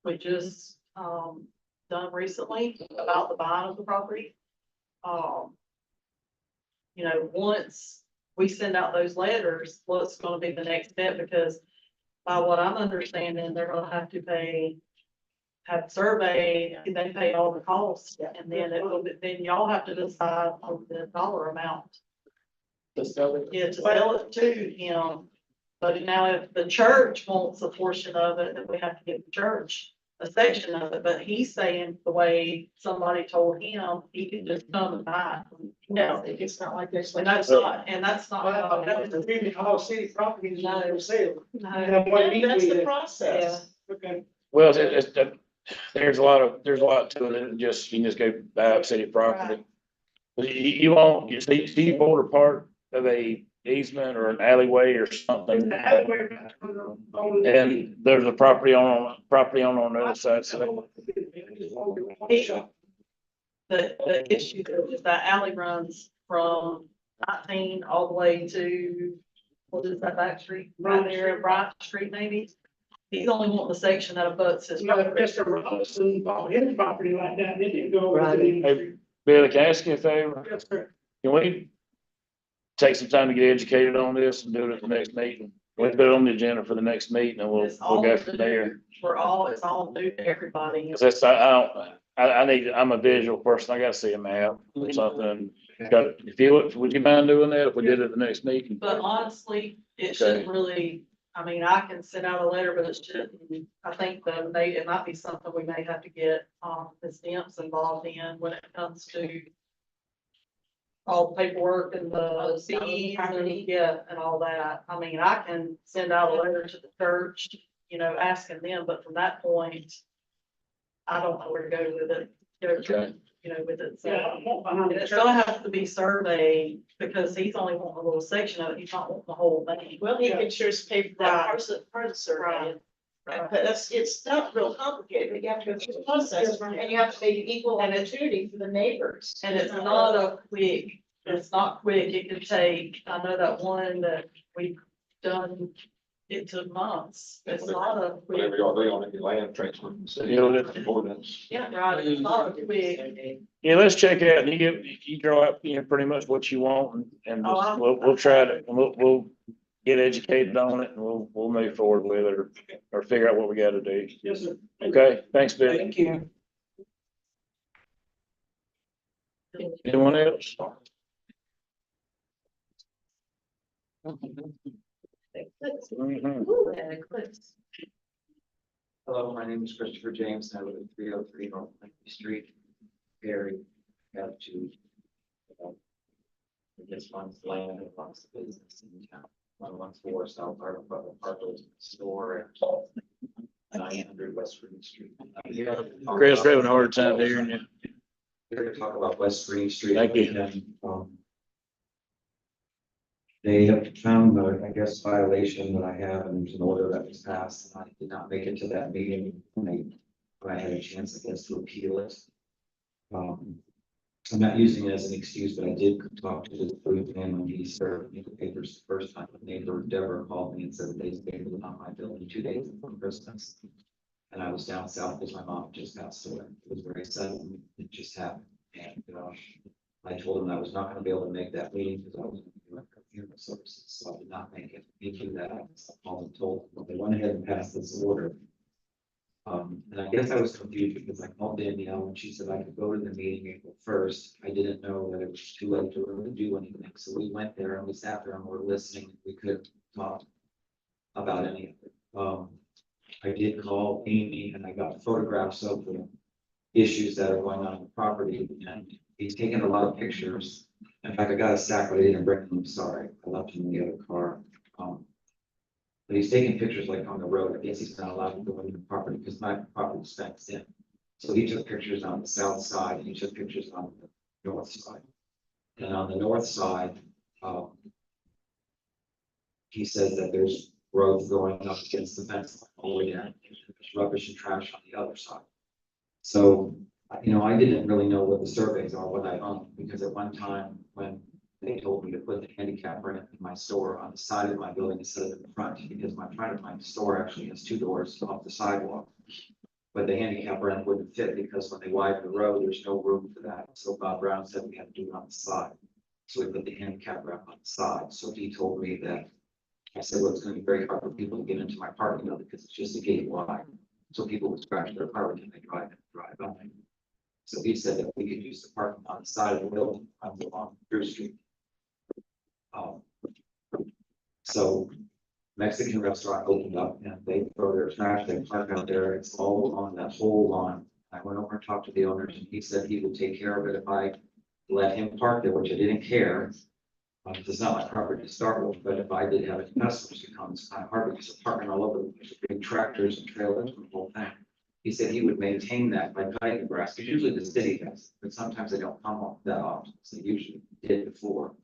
we just, done recently about the buying of the property. You know, once we send out those letters, what's gonna be the next step? Because by what I'm understanding, they're gonna have to have survey, and they pay all the costs, and then then y'all have to decide on the dollar amount. to sell it. Yeah, to sell it to him. But now if the church wants a portion of it, then we have to give the church a section of it, but he's saying the way somebody told him, he can just come and buy it. No, it's not like this. And that's not, how That was the reason all city properties are for sale. No. Have one That's the legally. process. Okay. Well, there's a lot to it, than just, you can just go buy up city property. You won't, you order part of a easement or an alleyway or something. And there's a property on the other side, so. The issue is that alley runs from 19 all the way to, what is that back street? Right there, Bright Street maybe. He's only wanting the section that abuts his No, property. Mr. Robinson bought his property like that, didn't it go over to the industry? Billy, can I ask you a favor? Yes, sir. Can we take some time to get educated on this and do it at the next meeting? We'll put it on the agenda for the next meeting and we'll go from there. It's all new to everybody. Cause that's, I'm a visual person. I gotta see a map or something. Would you mind doing that if we did it at the next meeting? But honestly, it shouldn't really, I mean, I can send out a letter, but it shouldn't, I think that it might be something we may have to get, the stamps involved in when it comes to all the paperwork and the fees and all that. I mean, I can send out a letter to the church, you know, asking them, but from that point, I don't know where to go with it. Okay. You know, with it, Yeah, so. I want behind the It's church. gonna have to be surveyed, because he's only wanting a little section of it, he's not wanting the whole thing. Well, he can sure pay for that Right. part of the survey. Right. But it's not real complicated. You have to go through the process and you have to make equal opportunity for the neighbors. And it's not it's not quick, it could take, I know that one that we've done, it took months, it's not a quick. Whatever y'all do on any land transfer. Ordinance. Yeah, right, it's not a quick. Yeah, let's check it out. You draw up, pretty much what you want and Oh, we'll try to, we'll get educated on it and we'll move forward with it or figure out what we gotta do. Yes, sir. Okay, thanks, Bill. Thank you. Anyone else? Mhm. Ooh, and eclipse. Hello, my name is Christopher James. I live at 303 North Lincoln Street. Very have to. This one's land and lots of business in town. 114 South Parkwood store and 900 West Green Street. Chris, we're having a hard time hearing you. Here to talk about West Green Street. Thank you. And, they have found, I guess, violation that I have, and there's an order that was passed, and I did not make it to that meeting when I had a chance, I guess, to appeal it. I'm not using it as an excuse, but I did talk to the food man when he served me the papers the first time. The neighbor Deborah called me and said that they stayed on my building 2 days before Christmas. And I was down south because my mom just passed away. It was very sudden. It just happened. And I told him I was not going to be able to make that meeting because I was going to be doing funeral services. So I did not make it. He knew that. I called and told them. They went ahead and passed this order. And I guess I was confused because I called Danielle and she said I could go to the meeting April 1st. I didn't know that it was too late to really do anything. So we went there and we sat there and we're listening. We couldn't talk about any of it. I did call Amy and I got photographs of the issues that are going on in the property, and he's taken a lot of pictures. In fact, I got a stack, but I didn't bring them. Sorry, I left them in the other car. But he's taking pictures like on the road. I guess he's not allowed to go into the property because my property is fenced in. So he took pictures on the south side and he took pictures on the north side. And on the north side, he says that there's roads going up against the fence line all the way down. There's rubbish and trash on the other side. So, I didn't really know what the surveys are, what I own, because at one time when they told me to put the handicap ramp in my store on the side of my building instead of in the front, because my front of my store actually has 2 doors off the sidewalk. But the handicap ramp wouldn't fit because when they widen the road, there's no room for that. So Bob Brown said we had to do it on the side. So we put the handicap ramp on the side. So he told me that, I said, well, it's going to be very hard for people to get into my parking lot because it's just a gate wide. So people would scratch their car when they drive by. So he said that we could use the parking on the side of the building on Drew Street. So Mexican restaurant opened up and they throw their trash, they park out there, it's all on that whole lawn. I went over and talked to the owners and he said he would take care of it if I let him park there, which I didn't care. It's not my property to start with, but if I did have any customers to come, it's kind of hard because they're parking all over, there's big tractors and trailers and the whole thing. He said he would maintain that by cutting the grass, because usually the city does, but sometimes they don't come up that often, so they usually did before.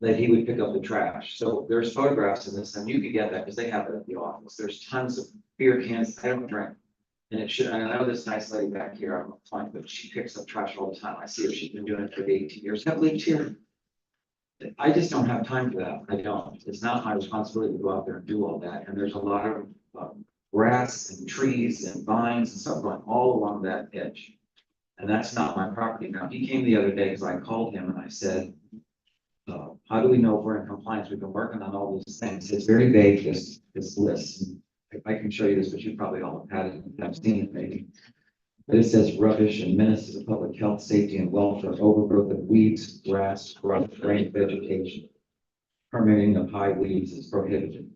That he would pick up the trash. So there's photographs in this, and you can get that because they have it at the office. There's tons of beer cans. I don't drink. And it should, and I know this nice lady back here, I'm fine, but she picks up trash all the time. I see her, she's been doing it for 18 years. I've lived here. I just don't have time for that. I don't. It's not my responsibility to go out there and do all that. And there's a lot of grass and trees and vines and stuff going all along that edge. And that's not my property. Now, he came the other day because I called him and I said, how do we know if we're in compliance? We've been working on all these things. It's very vague, this list. I can show you this, but you probably all have had it, I've seen it maybe. But it says rubbish and menace to the public health, safety, and welfare, overgrowth of weeds, grass, rank vegetation. Permitting of high weeds is prohibited.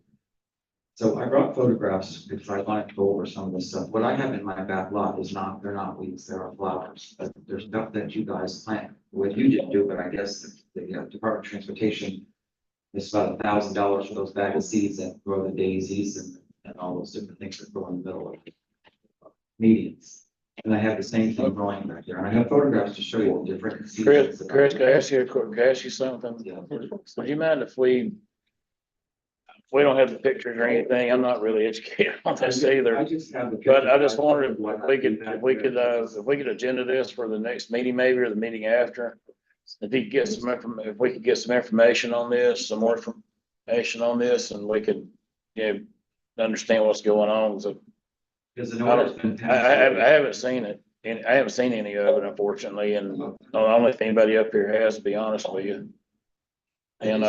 So I brought photographs because I wanted to go over some of this stuff. What I have in my back lot is they're not weeds, there are flowers. But there's stuff that you guys plant. What you didn't do, but I guess the Department of Transportation is about $1,000 for those bag of seeds that grow the daisies and all those different things that grow in the middle of medians. And I have the same thing growing back there. And I have photographs to show you the different seeds. Chris, can I ask you something? Yeah. Would you mind if we don't have the pictures or anything? I'm not really educated on this either. I just have the. But I just wondered if we could agenda this for the next meeting maybe, or the meeting after. If we could get some information on this, some more information on this, and we could, understand what's going on. So Because the order's been I passed. haven't seen it, and I haven't seen any of it unfortunately, and I don't know if anybody up here has, to be honest with you. And,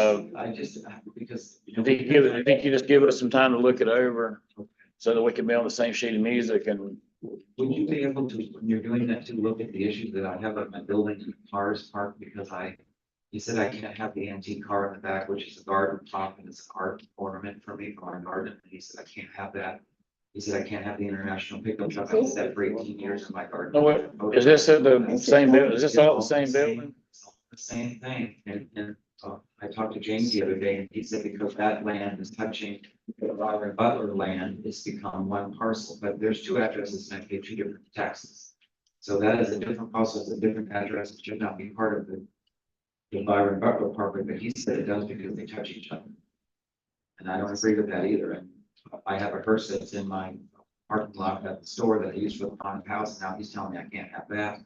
Because. if you could just give us some time to look it over so that we can be on the same sheet of music and, Would you be able to, when you're doing that, to look at the issues that I have at my building and cars parked, because you said I can't have the antique car in the back, which is a garden top and it's an art ornament for me for my garden, and he said I can't have that. He said I can't have the international pickup truck, I said for 18 years in my garden. no, what, is this at the same building? Is this all the same building? The same thing, and I talked to James the other day, and he said because that land is touching the Robert Butler land, it's become one parcel, but there's two addresses and I pay two different taxes. So that is a different parcel, it's a different address, it should not be part of the Byron Butler property, but he said it does because they touch each other. And I don't agree with that either, and I have a hearse that's in my parking lot at the store that I use for the haunted house, and now he's telling me I can't have that.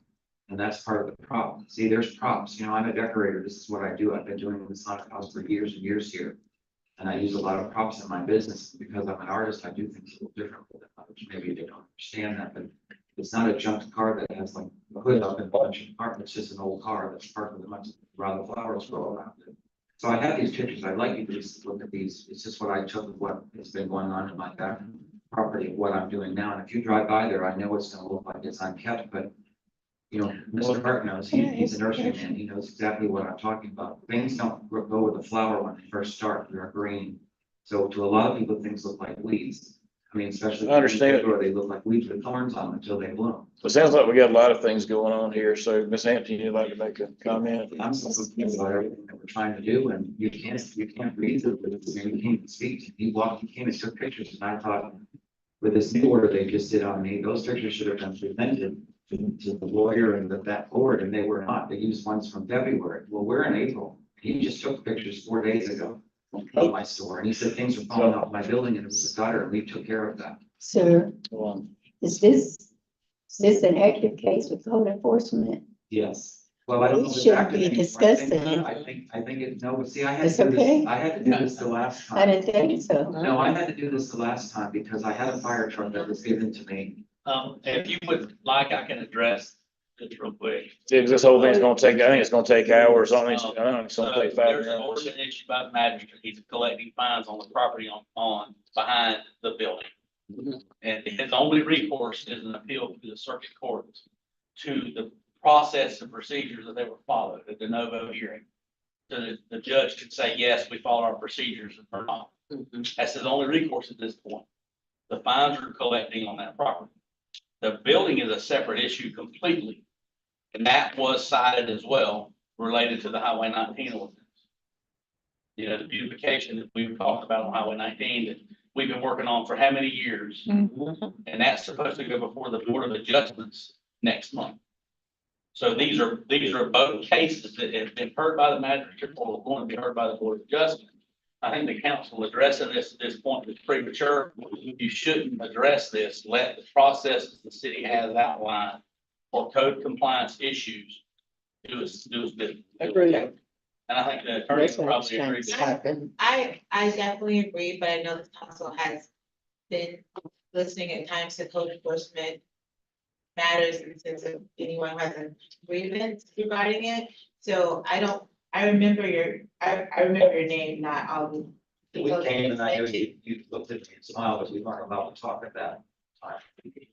And that's part of the problem. See, there's props, I'm a decorator, this is what I do, I've been doing this haunted house for years and years here. And I use a lot of props in my business, because I'm an artist, I do things a little different with it, which maybe they don't understand that, but it's not a junk car that has like a hood up and a bunch of parts, it's just an old car that's parked with a bunch of rather flowers grow around it. So I have these pictures, I'd like you to just look at these, it's just what I took of what has been going on in my back property, what I'm doing now, and if you drive by there, I know it's gonna look like it's unkept, but Mr. Hart knows, he's a nurseryman, he knows exactly what I'm talking about. Things don't go with the flower when they first start, they're green. So to a lot of people, things look like weeds. I mean, especially. I understand. Or they look like weeds with thorns on them until they bloom. It sounds like we got a lot of things going on here. So Ms. Hampton, you'd like to make a comment? I'm so confused about everything that we're trying to do, and you can't read it, you can't speak. He came and took pictures, and I thought, with this new order they just did on me, those pictures should have been presented to the lawyer and that board, and they were not. They used ones from February. Well, we're in April. He just took pictures 4 days ago of my store, and he said things were falling off my building, and it was a gutter, and we took care of that. Sir, is this an active case with code enforcement? Yes. Well, I don't know. We if shouldn't be active discussing anymore. it. I think it, no, but see, I had It's to do okay. this, I had to do this the last time. I didn't think so. No, I had to do this the last time because I had a fire truck that was given to me. If you would like, I can address this real quick. Yeah, 'cause this whole thing's gonna take, I think it's gonna take hours. I think it's gonna take 5 There's an hours. ordinance issued by the magistrate, he's collecting fines on the property on behind the building. And his only recourse is an appeal to the circuit court to the process and procedures that they were followed at the de novo hearing. So the judge could say, yes, we followed our procedures or not. That's his only recourse at this point. The fines are collecting on that property. The building is a separate issue completely. And that was cited as well, related to the Highway 19 ordinance. The beautification that we've talked about on Highway 19 that we've been working on for how many years? And that's supposed to go before the Board of Adjustments next month. So these are both cases that have been heard by the magistrate or going to be heard by the Board of Adjustment. I think the council addressing this at this point is premature. You shouldn't address this. Let the processes the city has outlined for code compliance issues do its business. Agreed. And I think the attorney will probably agree. with that. I definitely agree, but I know the council has been listening at times to code enforcement matters and since if anyone has a grievance regarding it. So I remember your name, not all the. We came and I know you looked at me and smiled, but we weren't allowed to talk at that time.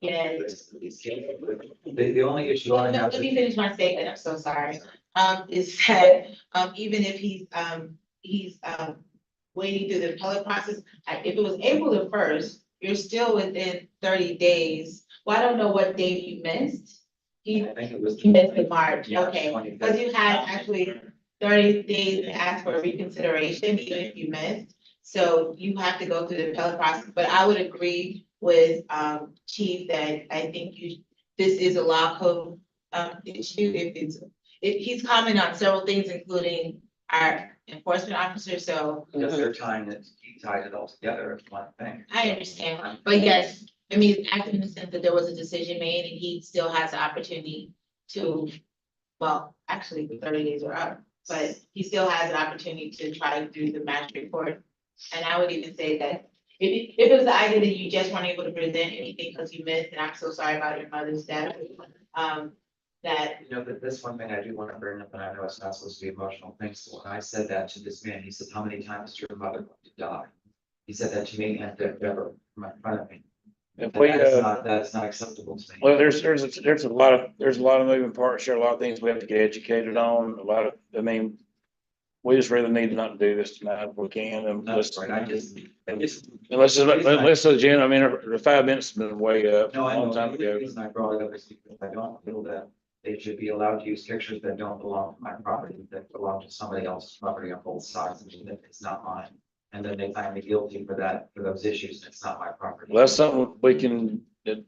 Yes. The only issue I have. Let me finish my statement, I'm so sorry. Is that, even if he's waiting through the public process, if it was April the 1st, you're still within 30 days. Well, I don't know what date you missed. I think it was. You missed the March, Yeah, okay, 25th. because you had actually 30 days to ask for reconsideration, even if you missed. So you have to go through the appellate process, but I would agree with Chief that I think this is a law code issue. If he's commenting on several things, including our enforcement officer, so. Because they're trying to tie it all together as one thing. I understand, but yes, I mean, acting in the sense that there was a decision made and he still has the opportunity to, well, actually the 30 days are up, but he still has an opportunity to try to do the magistrate court. And I would even say that if it was the idea that you just weren't able to present anything because you missed, and I'm so sorry about your mother's death. that, you know, that this one thing I do want to bring up, and I know it's not supposed to be emotional, thanks, so when I said that to this man, he said, how many times is your mother going to die? He said that to me and to Deborah, right in front of me. If And we, that is not acceptable to me. well, there's a lot of moving parts, there are a lot of things we have to get educated on, I mean, we just really need not to do this tonight if we can, and That's let's, right, let's agenda, I mean, the 5 minutes has been way up a No, I long know, time the ago. reason I brought it up is because I don't feel that they should be allowed to use pictures that don't belong to my property, that belong to somebody else's property on both sides, and that it's not mine. And then they find me guilty for that, for those issues, and it's not my property. Well, that's something we can, that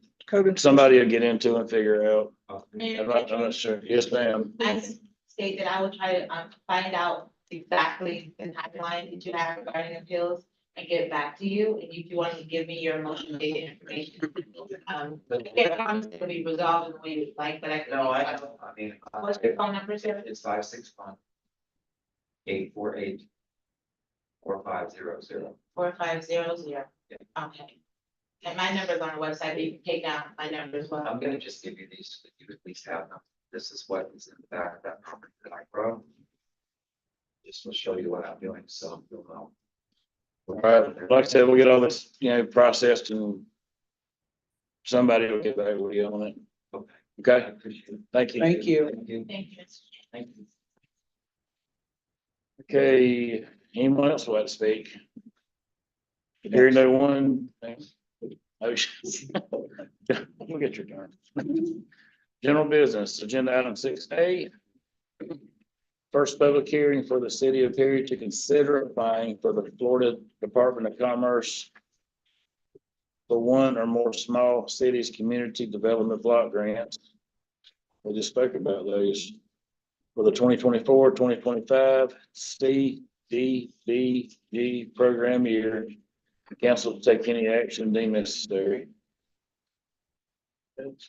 somebody will get into and figure out. I'm not sure. Yes, ma'am. I state that I will try to find out exactly the timeline that you have regarding appeals and get back to you. And if you want to give me your emotional data information. I can't promise it will be resolved in the way you'd like, but I can. No, I know, I mean. What's your phone number, sir? It's 561 848 4500. 4500. Okay. And my number's on the website, but you can take down my number as well. I'm gonna just give you these, so that you at least have them. This is what is in the back of that property that I grow. Just to show you what I'm doing, so you'll know. All right, like I said, we'll get all this, processed and somebody will get back with you on it. Okay. I Okay, appreciate it. thank you. Thank you. Thank you. Thank you. Thank you. Okay, anyone else would like to speak? Hearing no one. Oh, we'll get your turn. General business, agenda item 6A. First public hearing for the city of Perry to consider applying for the Florida Department of Commerce for one or more small cities community development block grants. We just spoke about those for the 2024-2025 CDBG program year. The council will take any action deemed necessary.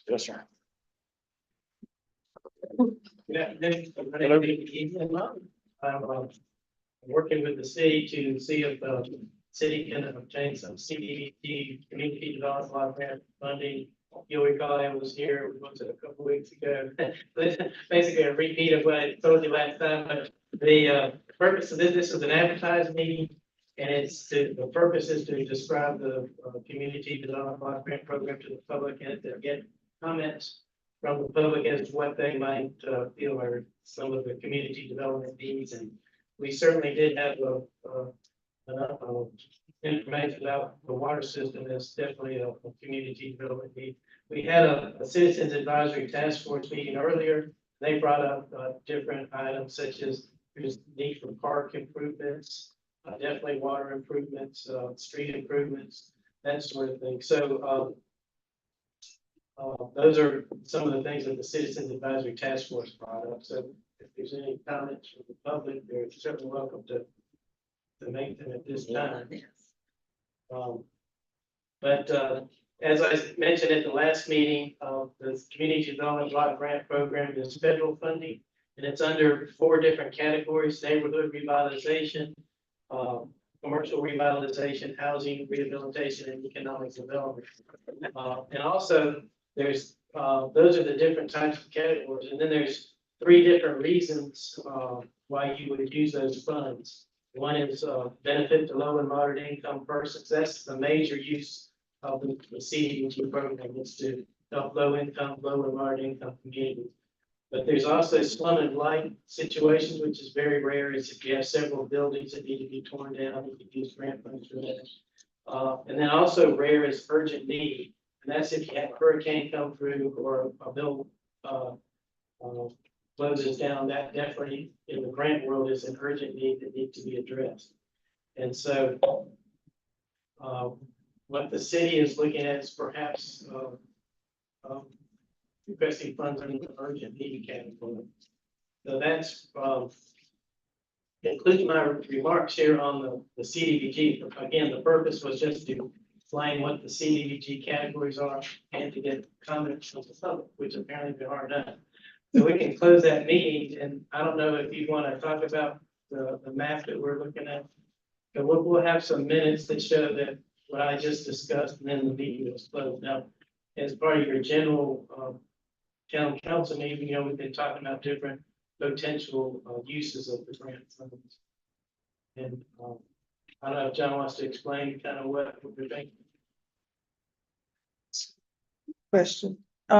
Yes, sir. Good afternoon. My name is David Egan. I'm working with the city to see if the city can obtain some CDBG community development block grant funding. You'll recall I was here, was it a couple weeks ago? Basically a repeat of what I told you last time, but the purpose of this is an advertised meeting. And the purpose is to describe the community development block grant program to the public and to get comments from the public as to what they might feel are some of the community development needs. And we certainly did have enough information about the water system. That's definitely a community development need. We had a citizens advisory task force meeting earlier. They brought up different items such as there's need for park improvements, definitely water improvements, street improvements, that sort of thing. So those are some of the things that the Citizens Advisory Task Force brought up. So if there's any comments from the public, they're certainly welcome to make them at this time. But as I mentioned at the last meeting, the Community Development Block Grant Program is federal funding, and it's under 4 different categories: neighborhood revitalization, commercial revitalization, housing rehabilitation, and economic development. And also there's, those are the different types of categories. And then there's 3 different reasons why you would use those funds. One is benefit to low and moderate income persons. That's the major use of the CDBG program, is to help low income, low and moderate income communities. But there's also slum and blight situations, which is very rare. Is if you have several buildings that need to be torn down, you can use grant funds for that. And then also rare is urgent need. And that's if you have a hurricane come through or a bill closes down, that definitely in the grant world is an urgent need that needs to be addressed. And so what the city is looking at is perhaps requesting funds under the urgent need category. So that's including my remarks here on the CDBG. Again, the purpose was just to explain what the CDBG categories are and to get comments from the public, which apparently there are none. So we can close that meeting, and I don't know if you want to talk about the map that we're looking at. But we'll have some minutes that show that what I just discussed, and then the meeting was closed. Now, as part of your general town council meeting, we've been talking about different potential uses of the grant funds. And I don't know if John wants to explain kind of what we're thinking. Question.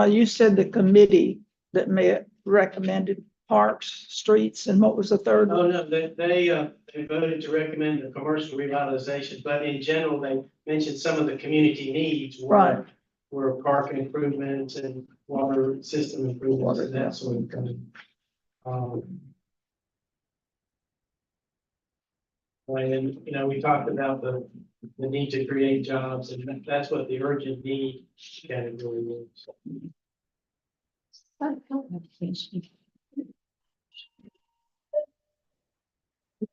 You said the committee that met recommended parks, streets, and what was the third one? Oh, no, they voted to recommend the commercial revitalization, but in general, they mentioned some of the community needs. Right. Were park improvements and water system improvements and that sort of thing. And, we talked about the need to create jobs, and that's what the urgent need category is.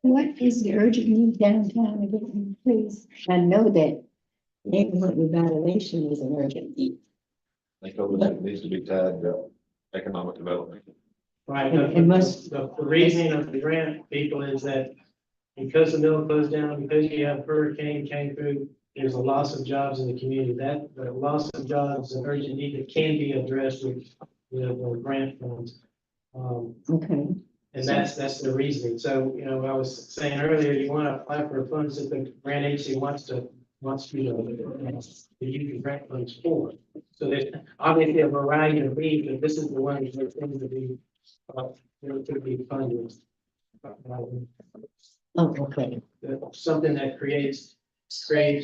What is the urgent need downtown again, please? I know that neighborhood revitalization is an urgent need. I think all that needs to be tied to economic development. Right, It must- the reasoning of the grant people is that because the mill closed down, because you have hurricane came through, there's a loss of jobs in the community. That, the loss of jobs, an urgent need that can be addressed with grant funds. Okay. And that's the reasoning. So, I was saying earlier, you want to apply for funds that the grant agency wants you to use the grant funds for. So there's obviously a variety of needs, but this is the one that things to be, to be funded. Oh, okay. Something that creates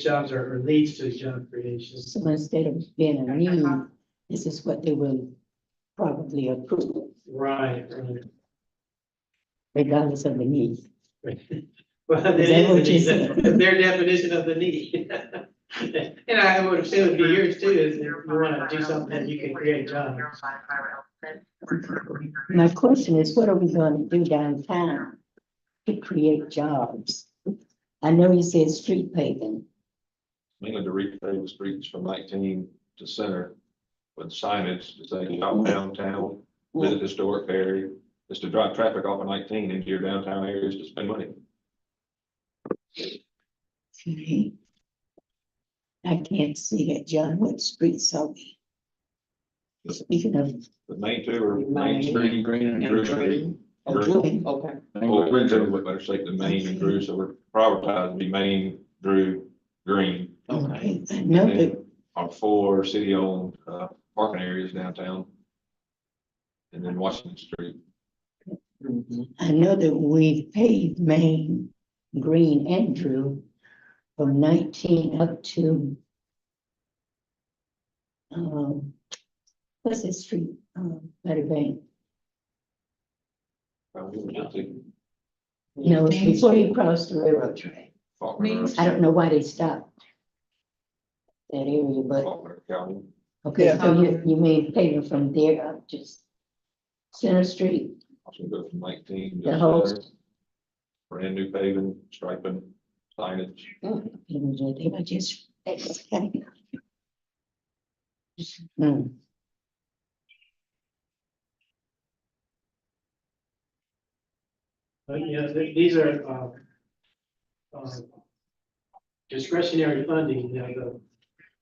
jobs or leads to job creation. So instead of being a need, this is what they will probably approve, Right. regardless of the need. Well, that Is that what is you the need. said? That's their definition of the need. And I would say it would be yours too, is if you want to do something that you can create jobs. My question is, what are we going to do downtown to create jobs? I know you said street paving. Mainly to repave the streets from 19 to Center with signage to say out downtown, visit historic area, just to drive traffic off of 19 into your downtown areas to spend money. Okay. I can't see that, John. What streets are we? Speaking of. The main two are Main Street, Green and Drew Street. Okay. Well, we're doing what better say the Main and Drew, so we're prioritized to be Main, Drew, Green. Okay, I know And that, then our 4 city-owned parking areas downtown. And then Washington Street. I know that we've paved Main, Green, and Drew from 19 up to what's the street, Better Bank? No, it's before you cross the railroad track. I don't know why they stopped that area, but, Faulkner County. okay, so you made paving from there up to Center Street, Also go from 19 the to whole. Center. Brand new paving, striping, signage. They were just. But these are discretionary funding.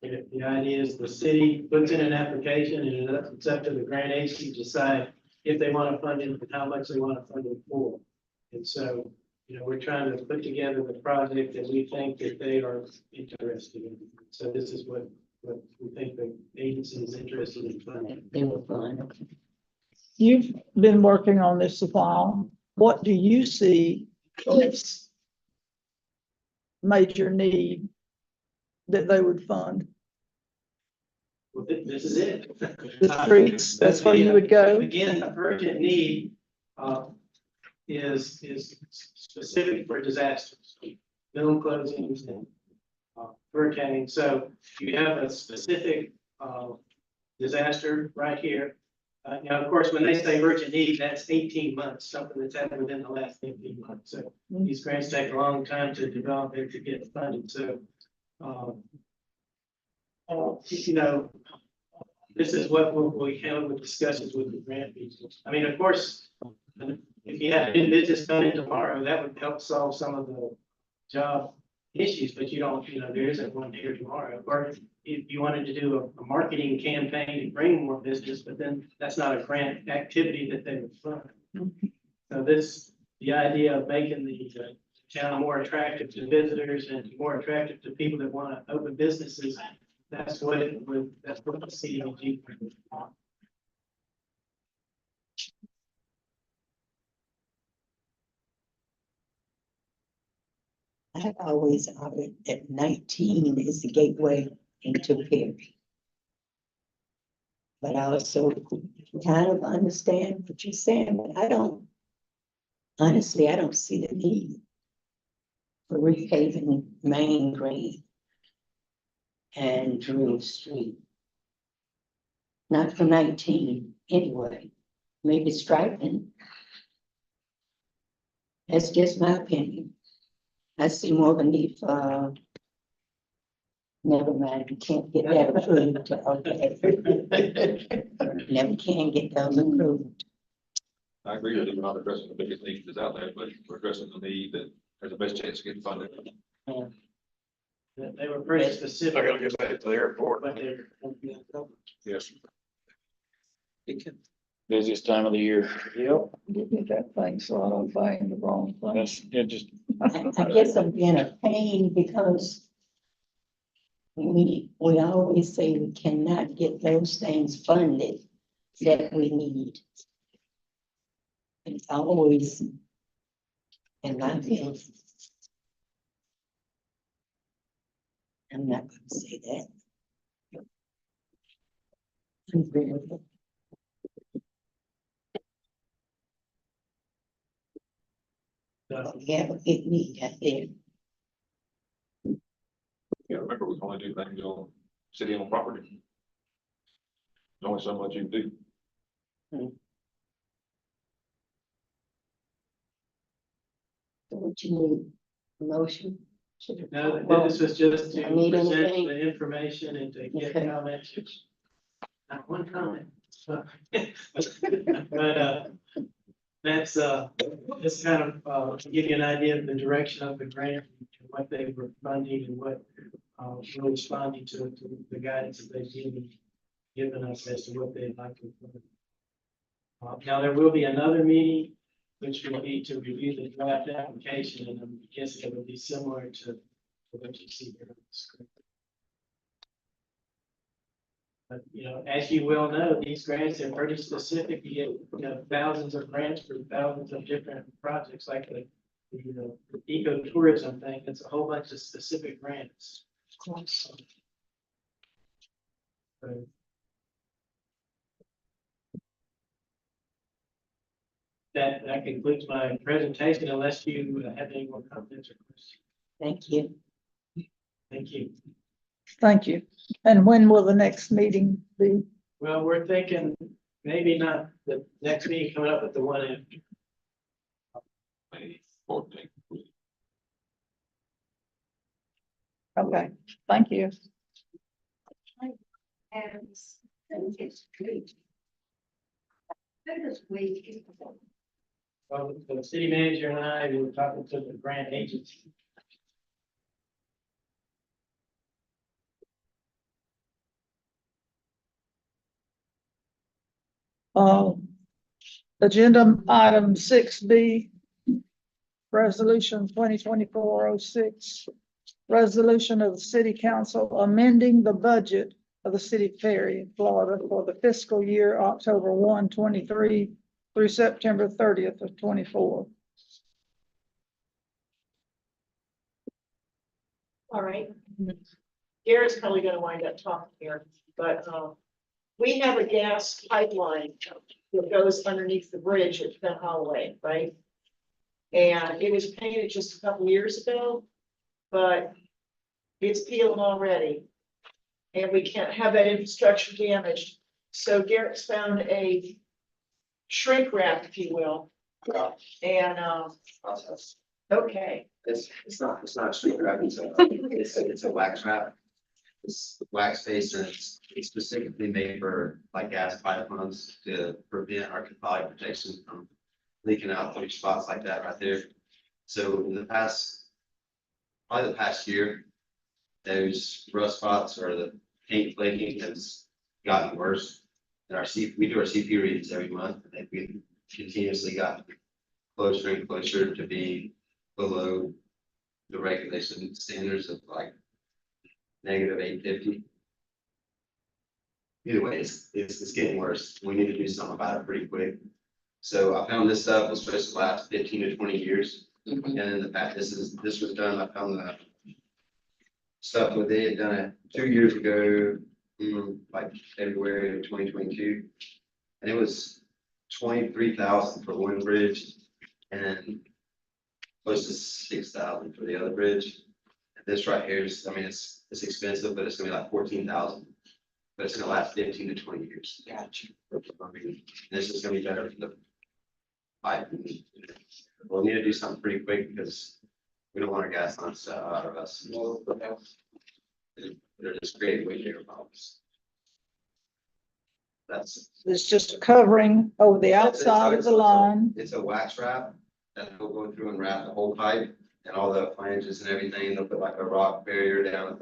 The idea is the city puts in an application and it's up to the grant agency to decide if they want to fund it and how much they want to fund it for. And so, we're trying to put together the project that we think that they are interested in. So this is what we think the agency is interested in funding. They were fun. You've been working on this a while. What do you see as major need that they would fund? Well, this is it. The streets, that's where you would go? Again, the urgent need is specific for disasters, mill closings and hurricanes. So you have a specific disaster right here. Of course, when they say urgent need, that's 18 months, something that's happened within the last 18 months. So these grants take a long time to develop and to get funded. So, this is what we handle with discussions with the grant people. I mean, of course, if you had new business coming in tomorrow, that would help solve some of the job issues, but you don't, there isn't one here tomorrow. Or if you wanted to do a marketing campaign to bring more business, but then that's not a grant activity that they would fund. So the idea of making the town more attractive to visitors and more attractive to people that want to open businesses, that's what the CDBG would want. I've always argued that 19 is the gateway into Perry. But I also kind of understand what you're saying, but honestly, I don't see the need for repaving Main Green and Drew Street. Not for 19 anyway, maybe striping. That's just my opinion. I see more of a need for, never mind, you can't get that approved. Okay. Never can get those approved. I agree with you, we're not addressing the biggest need that's out there, but we're addressing the need that has the best chance of getting funded. They were pretty specific. I gotta get back to the airport. But they're. Yes. Busiest time of the year. Yep. Give me that thing so I don't find the wrong thing. That's, it just, I guess I'm being a pain because we always say we cannot get those things funded that we need. It's always in my opinion. I'm not gonna say that. I'm very- We have a big need out there. Yeah, remember, we can only do things on city-owned property. There's only so much you can do. So what you need, a motion? No, this was just to I need present anything? the information and to get Okay. comments. Not one comment. But, that's, just kind of, to give you an idea of the direction of the grant, and what they were funding and what, we're responding to the guidance that they've given us as to what they'd like to fund. Now, there will be another meeting, which will be to review the draft application, and I'm guessing it will be similar to what you see here on the screen. But, as you well know, these grants are pretty specific. You get, thousands of grants for thousands of different projects, like the ecotourism thing. It's a whole bunch of specific grants. So, that concludes my presentation, unless you have any more comments or questions. Thank you. Thank you. Thank you. And when will the next meeting be? Well, we're thinking maybe not the next meeting coming up, but the one after. May 14th. Okay, thank you. And it's great. This week. Well, the city manager and I were talking to the grant agency. Agenda item 6B, resolution 2024-06, resolution of the city council amending the budget of the city of Perry, Florida for the fiscal year October 1, 23 through September 30th of 24. All right. Garrett's probably gonna wind up talking here, but, we have a gas pipeline that goes underneath the bridge at Penn Holloway, right? And it was painted just a couple years ago, but it's peeling already. And we can't have that infrastructure damaged. So Garrett's found a shrink wrap, if you will. And, okay. It's not a street wrap, it's a wax wrap. This wax face is specifically made for like gas pipelines to prevent our cathodic protection from leaking out 3 spots like that right there. So in the past probably the past year, those rust spots or the paint flaking has gotten worse. And we do our CP readings every month, and we've continuously gotten closer and closer to be below the regulation standards of like -850. Either way, it's getting worse. We need to do something about it pretty quick. So I found this stuff was supposed to last 15 to 20 years. And in the fact, this was done, I found the stuff where they had done it 2 years ago, like February of 2022. And it was 23,000 for one bridge and close to 6,000 for the other bridge. And this right here is, I mean, it's expensive, but it's gonna be like 14,000. But it's gonna last 15 to 20 years. Gotcha. I mean, this is gonna be better for the pipe. We'll need to do something pretty quick because we don't want our gas lines out of us. They're just creating way bigger problems. It's just a covering over the outside of the line. It's a wax wrap that will go through and wrap the whole pipe and all the flanges and everything. They'll put like a rock barrier down at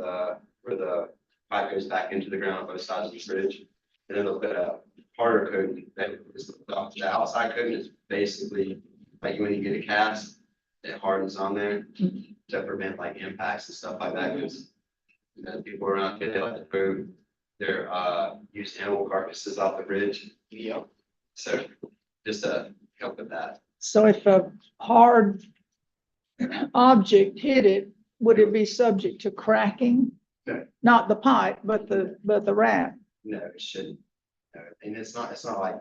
where the pipe goes back into the ground on both sides of the bridge. And then they'll put a harder coating. That is the outside coating is basically like when you get a cast, it hardens on there to prevent like impacts and stuff like that. Because people around here, they like to throw their used animal carcasses off the bridge. Yep. So just to help with that. So if a hard object hit it, would it be subject to cracking? No. Not the pipe, but the wrap? No, it shouldn't. No, and it's not like,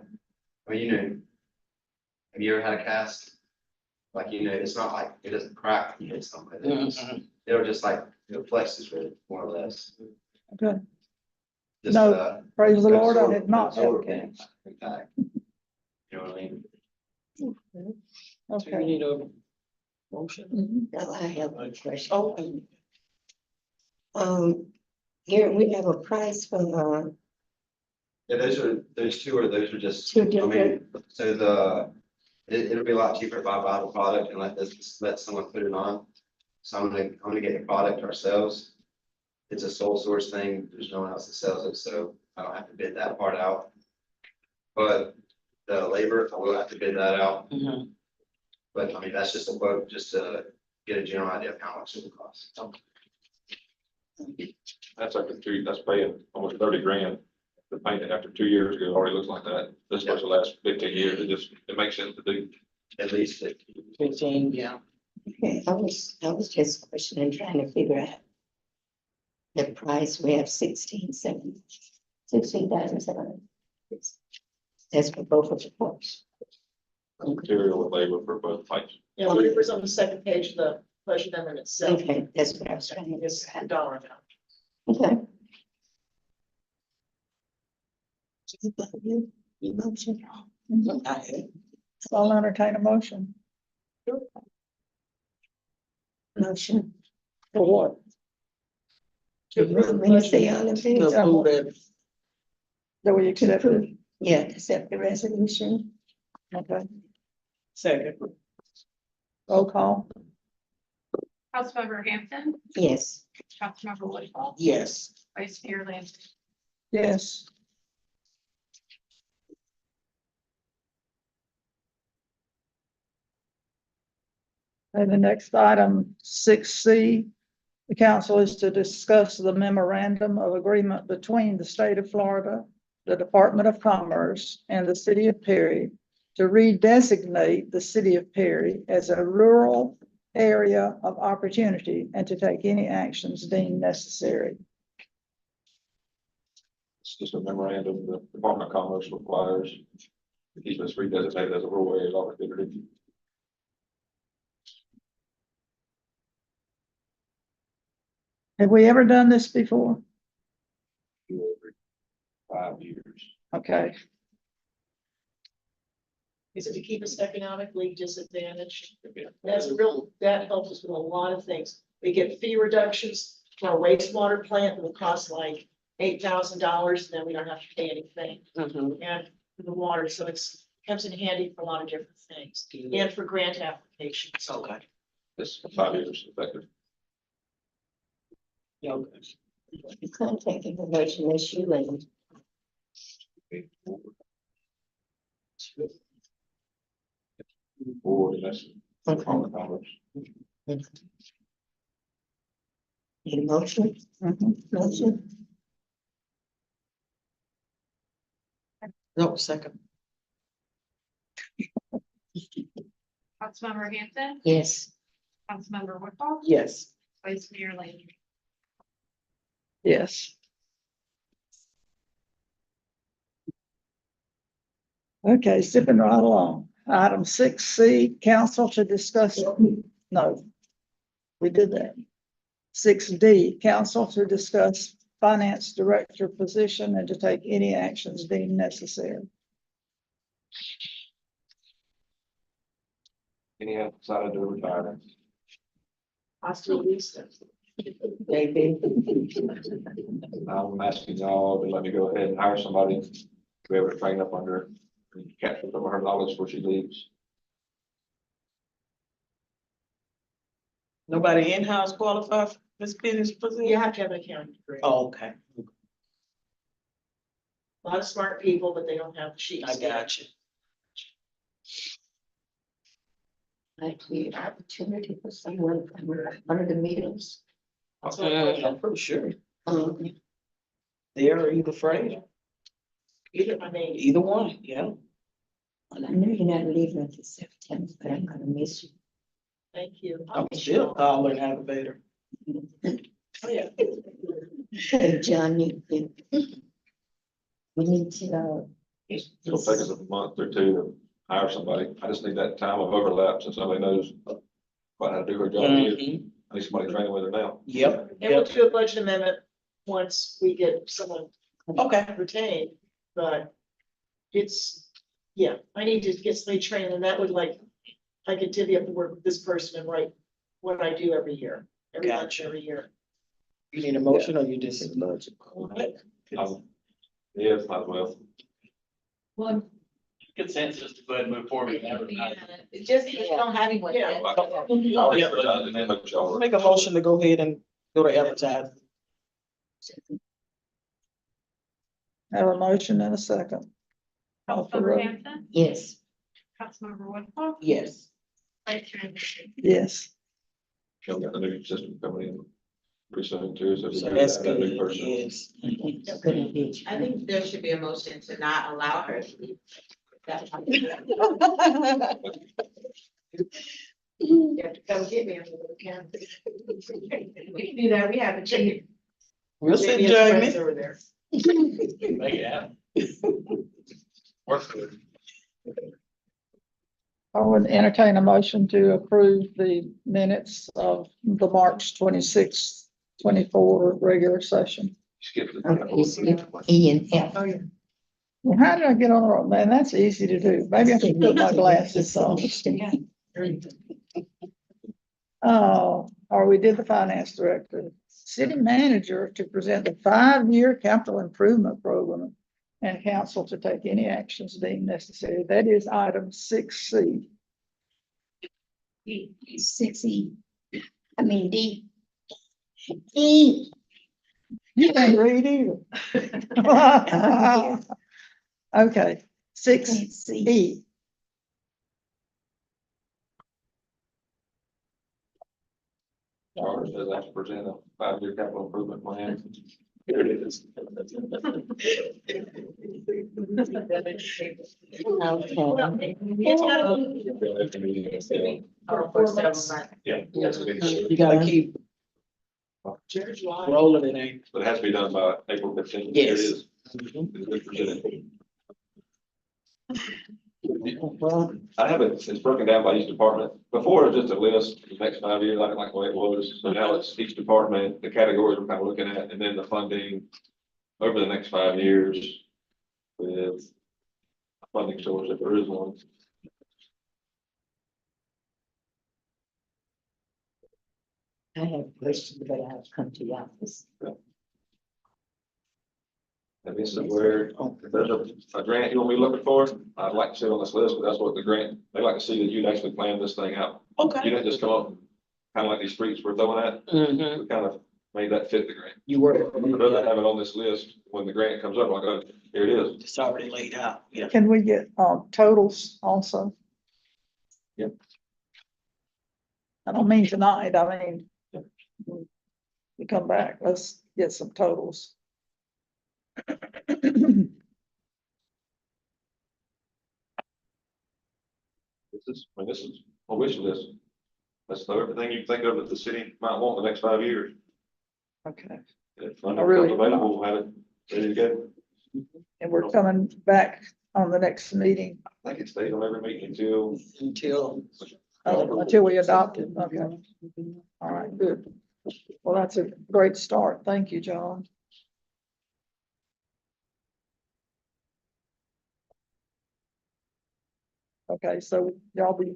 I mean, have you ever had a cast? Like, it's not like, it doesn't crack when you hit something. It'll just like, flexes really, more or less. Okay. Just, No, praise the Lord, I absorb- had not had absorb okay. impact. You know what I mean? Okay. need a motion. Now I have a question. Oh, Here we have a price for, Yeah, those two are just, Two I mean, different- so it'll be a lot cheaper if I buy the product and let someone put it on. So I'm gonna get the product ourselves. It's a sole source thing. There's no one else that sells it, so I don't have to bid that part out. But the labor, I will have to bid that out. But I mean, that's just a quote, just to get a general idea of how much it will cost. That's like that's paying almost 30 grand. The paint it after 2 years ago already looks like that. This was the last 15 years. It makes sense to do. At least 15, yeah. okay, I was just questioning, trying to figure out the price. We have 16,700. That's for both of the quotes. Material and labor for both pipes. Yeah, whatever's on the second page of the budget amendment itself. Okay, that's what I was trying to It's figure the out. dollar amount. Okay. You motion. So I'll entertain a motion. Motion. For what? When you say all of this, That we accept it? yeah, accept the resolution. Okay. Second. Roll call. Councilmember Hampton, Yes. Councilmember Woodhull, Yes. Vice Mayor Lambert. Yes. And the next item, 6C, the council is to discuss the memorandum of agreement between the state of Florida, the Department of Commerce, and the city of Perry to redesignate the city of Perry as a rural area of opportunity and to take any actions deemed necessary. It's just a memorandum the Department of Commerce requires to keep us redesignated as a rural area of opportunity. Have we ever done this before? Every 5 years. Okay, Is it to keep us economically disadvantaged? That helps us with a lot of things. We get fee reductions for our wastewater plant that will cost like $8,000, and then we don't have to pay anything. And for the water, so comes in handy for a lot of different things, and for grant applications. Okay. This 5 years effective. The contact information is you and Board, that's. need a motion, motion, No, second. Councilmember Hampton, yes. Councilmember Woodhull, Yes. Vice Mayor Lane. Yes. Okay, zipping right along. Item 6C, council to discuss, no, we did that. 6D, council to discuss finance director position and to take any actions deemed necessary. Any have decided to retire. I still use them. Maybe. I'm asking y'all to let me go ahead and hire somebody to be able to train up under her and capture some of her knowledge before she leaves. Nobody in-house qualified for this business position? You have to have an accounting degree. Oh, okay. A lot of smart people, but they don't have the sheets. I got you. I create opportunity for someone from one of the meetings. I'm pretty sure. Um, They're either afraid, either one, yeah. well, I know you're not leaving until September, but I'm gonna miss you. Thank you. I'm still calling elevator. Oh, yeah. Hey, John, we need to, It'll take us a month or two to hire somebody. I just need that time of overlap since somebody knows quite how to do her job. Mhm. I need somebody training with her now. Yep, And we'll yep. do a budget amendment once we get someone Okay. retained, but it's, yeah, I need to get somebody trained and that would like, I could divvy up the work with this person and write what I do every year, every month, Gotcha. every year. You need a motion or you just? Yes, might as well. Well, consensus to go ahead and move forward. and advertise. Just because you don't have anyone. Yeah. I'll advertise and then let y'all. Make a motion to go ahead and go to advertise. have a motion and a second. Call for Councilmember vote. Hampton, yes. Councilmember Woodhull, Yes. Vice Mayor Lane. Yes, She'll get the new system coming in pretty soon too, so. So that's that new good, person. yes. It's good idea. I think there should be a motion to not allow her to leave. You have to come get me on the camera. We can do that, we have a chicken. We'll see, Maybe his friends Jamie. over there. Make it happen. Work for it. I would entertain a motion to approve the minutes of the March 26th, 24 regular session. Skip the. Okay, skip E and F. Well, how did I get on the road? Man, that's easy to do. Maybe I should put my glasses on. Or we did the finance director, city manager to present the 5-year capital improvement program and council to take any actions deemed necessary. That is item 6C. 6E. I mean D. E. You can't read either. Okay, 6E. Charter says I have to present a 5-year capital improvement plan. Here it is. Yeah. You gotta keep rolling it, ain't. But it has to be done by April 15th. Yes. Here it is. It's good presented. I have it, it's broken down by each department. Before it was just a list, the next 5 years, like the way it was. So now it's each department, the categories we're kind of looking at, and then the funding over the next 5 years with funding source, if there is one. I have a question, but I'll come to your office. And this is where, if there's a grant you want me looking for, I'd like to sit on this list, but that's what the grant, they like to see that you'd actually plan this thing out. You Okay. didn't just come up, kind of like these streets we're throwing at, Mm-hmm. we kind of made that fit the grant. You were, I'd rather have it on this list when the grant comes up, like, oh, here it is. it's already laid out, yeah. Can we get, totals also? Yep. I don't mean tonight, I mean, we come back, let's get some totals. This is a wish list. That's everything you think of that the city might want in the next 5 years. Okay, If funding I really- becomes available, we'll have it ready to go. and we're coming back on the next meeting, I think it stays on every meeting until. until we adopt it, okay. All right, good. Well, that's a great start, thank you, John. Okay, so y'all be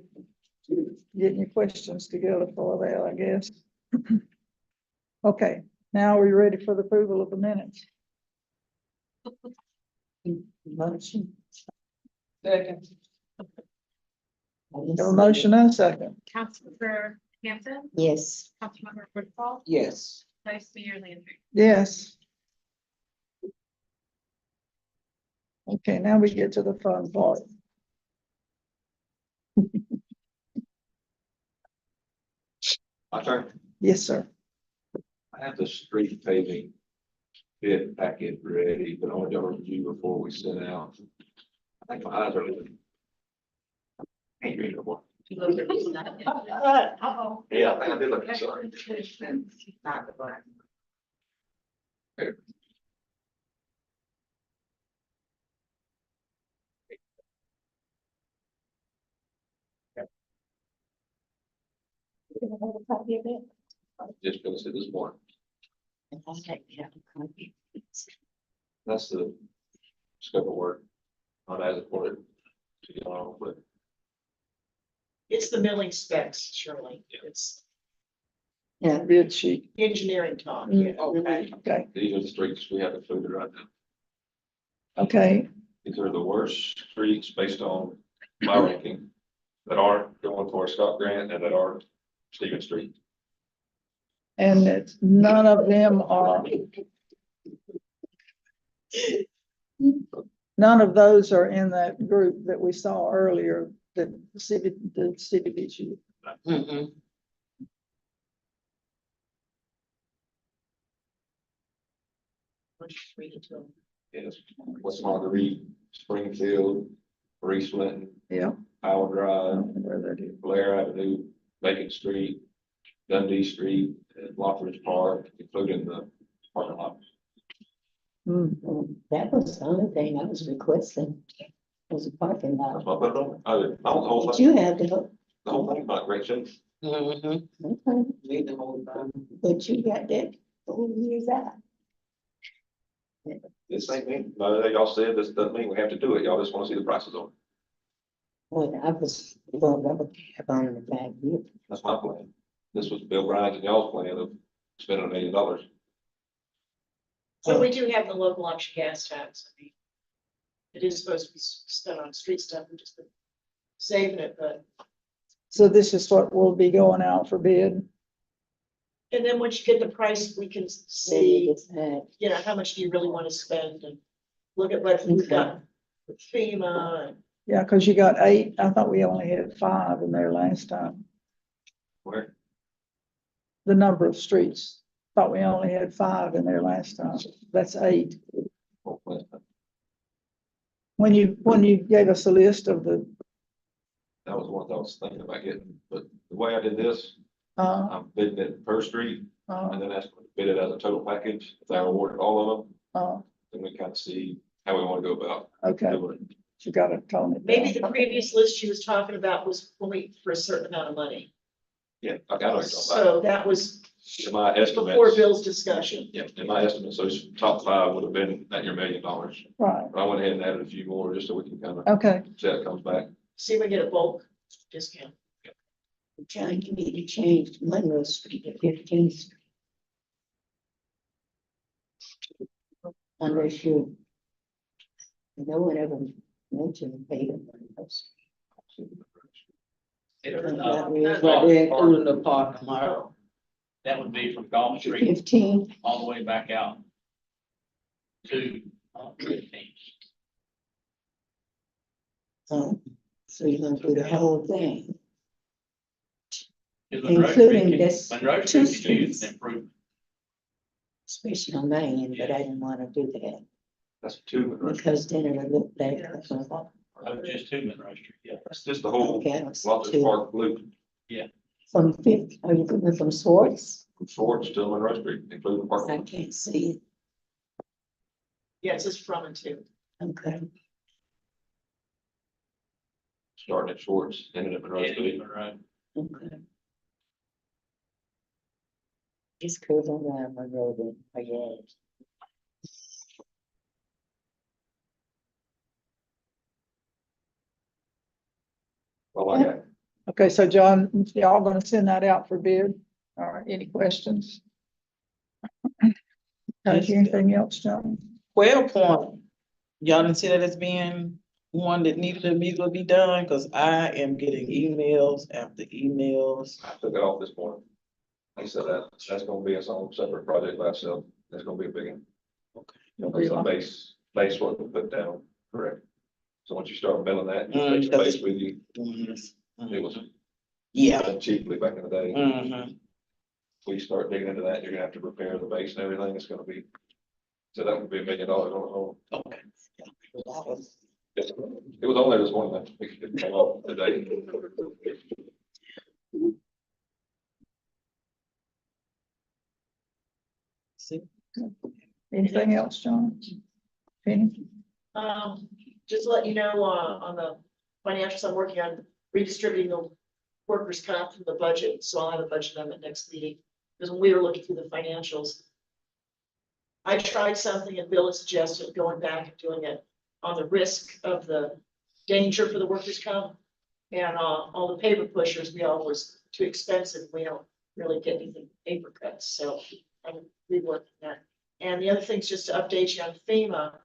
getting your questions together for that, I guess. Okay, now are you ready for the approval of the minutes? Motion. Second. Have a motion and a second. Councilmember Hampton, Yes. Councilmember Woodfall, Yes. Vice Mayor Landry. Yes. Okay, now we get to the fun part. My turn. Yes, sir. I have the street paving bid packet ready, but I want to review before we send out. I think my eyes are open. Can't read no more. Uh-oh. Yeah, I think I did look, sorry. Just finished it this morning. That's the scope of work. Not as important to get on with. It's the milling specs, Shirley. It's Yeah, bid sheet. engineering talk, Mm. yeah, okay. Okay, These are the streets we have included right now. okay, These are the worst streets based on my ranking that aren't going for a Scott grant and that are Stephen Street. and it's, none of them are. None of those are in that group that we saw earlier, that the city issue. Mm-mm. Yes, West Marguerite, Springfield, Reese Linton, Yeah. Howard Drive, Where that is. Blair Avenue, Bacon Street, Dundee Street, and Lofridge Park, including the parking lot. That was the only thing I was requesting, was a parking lot. That's what I put it on. I don't the whole But thing, you have to, the whole thing's not great shape. Mm-hmm. okay, Need the whole time. but you got that 4 years out. This ain't me, no, y'all said this doesn't mean we have to do it. Y'all just want to see the prices on it. Well, I was, well, rubber cap on the back here. That's my plan. This was Bill Bryant and y'all's plan of spending $1 million. So we do have the local option gas tax. I mean, it is supposed to be spent on street stuff, we've just been saving it, but, So this is what will be going out for bid. and then once you get the price, we can Then see, it gets had. you know, how much do you really want to spend and look at what we've got with FEMA and Yeah, because you got 8, I thought we only had 5 in there last time, Where? the number of streets. Thought we only had 5 in there last time, that's 8. Whole plan. When you gave us a list of the, That was what I was thinking about getting, but the way I did this, uh, I'm bidding it per street uh, and then that's bid it as a total package. If they awarded all of them, uh, then we kind of see how we want to go about okay, doing it. you gotta tell me. maybe the previous list she was talking about was only for a certain amount of money. Yeah, like I know what you're talking So that was about. In my before estimates, Bill's discussion. yeah, in my estimates, those top 5 would have been at your $1 million. Right, But I went ahead and added a few more just so we can kind of okay, see how it comes back. See if we get a bulk discount. John, you need to change Monroe Street to 15th Street. Unless you. No one ever mentioned paving Monroe Street. Not really. They're including the park tomorrow. That would be from Gulf Street 15. all the way back out to 15. So you're gonna do the whole thing, Because Monroe including Street this Monroe two Street could use streets, an improvement. especially on my end, but I didn't wanna do that That's two, because then it would look bad. Oh, just two Monroe Street, yeah. that's just the whole Okay, I don't see Loftus two. Park loop, From fifth, are you coming from Swartz? from Swords to Monroe Street, including the park. I can't see it. Yeah, it's just from and to. Okay. Starting at Swords, ending at Monroe Yeah, Street. Monroe. Okay. It's curved around my road in my yard. Oh, I got it. Okay, so John, y'all gonna send that out for bid? All right, any questions? Anything else, John? Quail Point, y'all didn't see that as being one that needed to immediately be done, cause I am getting emails after emails. I took it off this morning. He said that's gonna be its own separate project by itself. That's gonna be a big one. That's a base what we put down, correct? So once you start building that, you take the base with you. It was Yeah. done cheaply back in the day. Mhm. We start digging into that, you're gonna have to repair the base and everything. It's gonna be, so that would be $1 million on its own. Okay. It was on there this morning. It came off today. See? Anything else, John? Penny? Just to let you know, on the financials, I'm working on redistributing the workers' comp from the budget, so I'll have a budget amendment next meeting. Because when we were looking through the financials, I tried something and Bill had suggested going back and doing it on the risk of the danger for the workers' comp. And, all the paper pushers, we all was too expensive, we don't really get anything paper cuts, so I'm reworking that. And the other thing is just to update you on FEMA.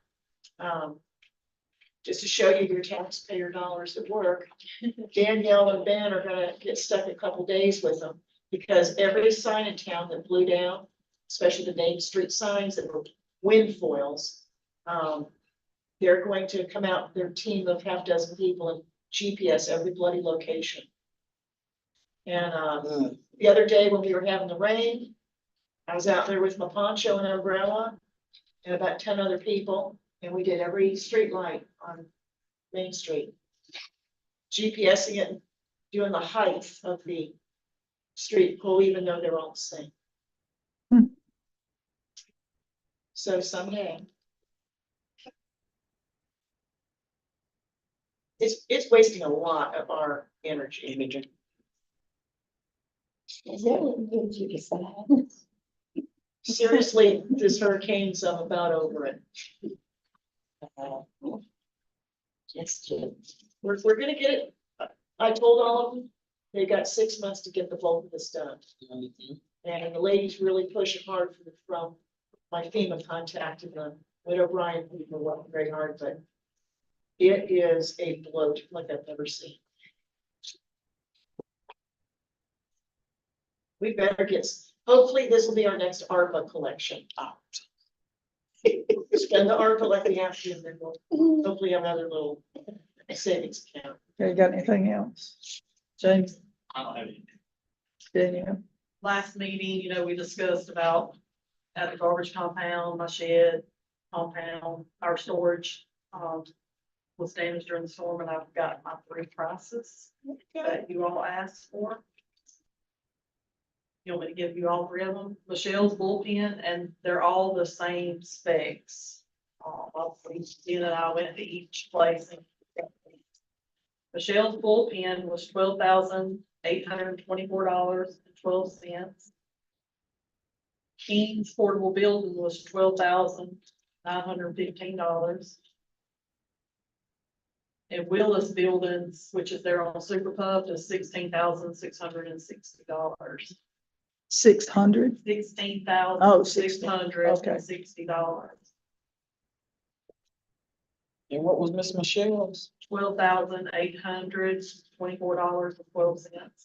Just to show you your taxpayer dollars at work, Danielle and Ben are gonna get stuck a couple days with them. Because every sign in town that blew down, especially the Main Street signs that were wind foils. They're going to come out, their team of half dozen people and GPS every bloody location. And, the other day when we were having the rain, I was out there with my poncho and umbrella and about 10 other people, and we did every street light on Main Street. GPSing it, and doing the height of the street pole, even though they're all the same. So someday. It's wasting a lot of our energy. Is that what gives you decide? Seriously, this hurricane's, I'm about over it. Just, We're gonna get it. I told all of them, they got 6 months to get the bulk of this done. And the ladies really pushing hard from my FEMA contacted them. Widow O'Brien, people working very hard, but it is a bloat like I've never seen. We better get, hopefully this will be our next ARPA collection. Spend the ARPA like we have to, and then we'll hopefully have another little savings account. Okay, got anything else? James? I don't have any. Danielle? Last meeting, we discussed about at the garbage compound, my shed compound, our storage, was damaged during the storm, and I've got my 3 prices that you all asked for. You want me to give you all 3 of them? Michelle's bullpen, and they're all the same specs. Obviously, Jen and I went to each place. Michelle's bullpen was $12,824.12. Keen's portable building was $12,915. And Willis Buildings, which is their own super pub, is $16,660. 600? $16,660. And what was Miss Michelle's? $12,824.12.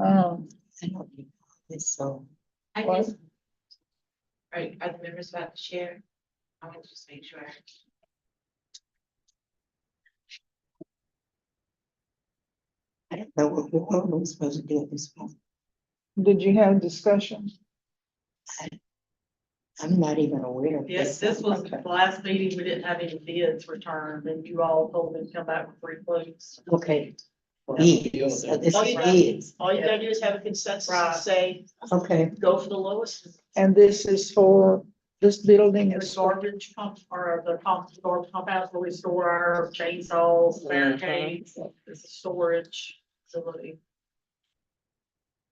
I don't think it's so. I What? guess. Right, are the members about to share? I want to just make sure. I don't know what we're supposed to do at this point. Did you have discussion? I'm not even aware of Yes, this. this was Okay. the last meeting, we didn't have any bids returned, and you all told me to come back with 3 quotes. Okay. Bids, so this All is you gotta- bids. All you gotta do is have a consensus and Right. say, Okay, go for the lowest. And this is for, this building The is, garbage pump, or the garbage pump house where we store our chainsaws, barricades, it's a storage facility.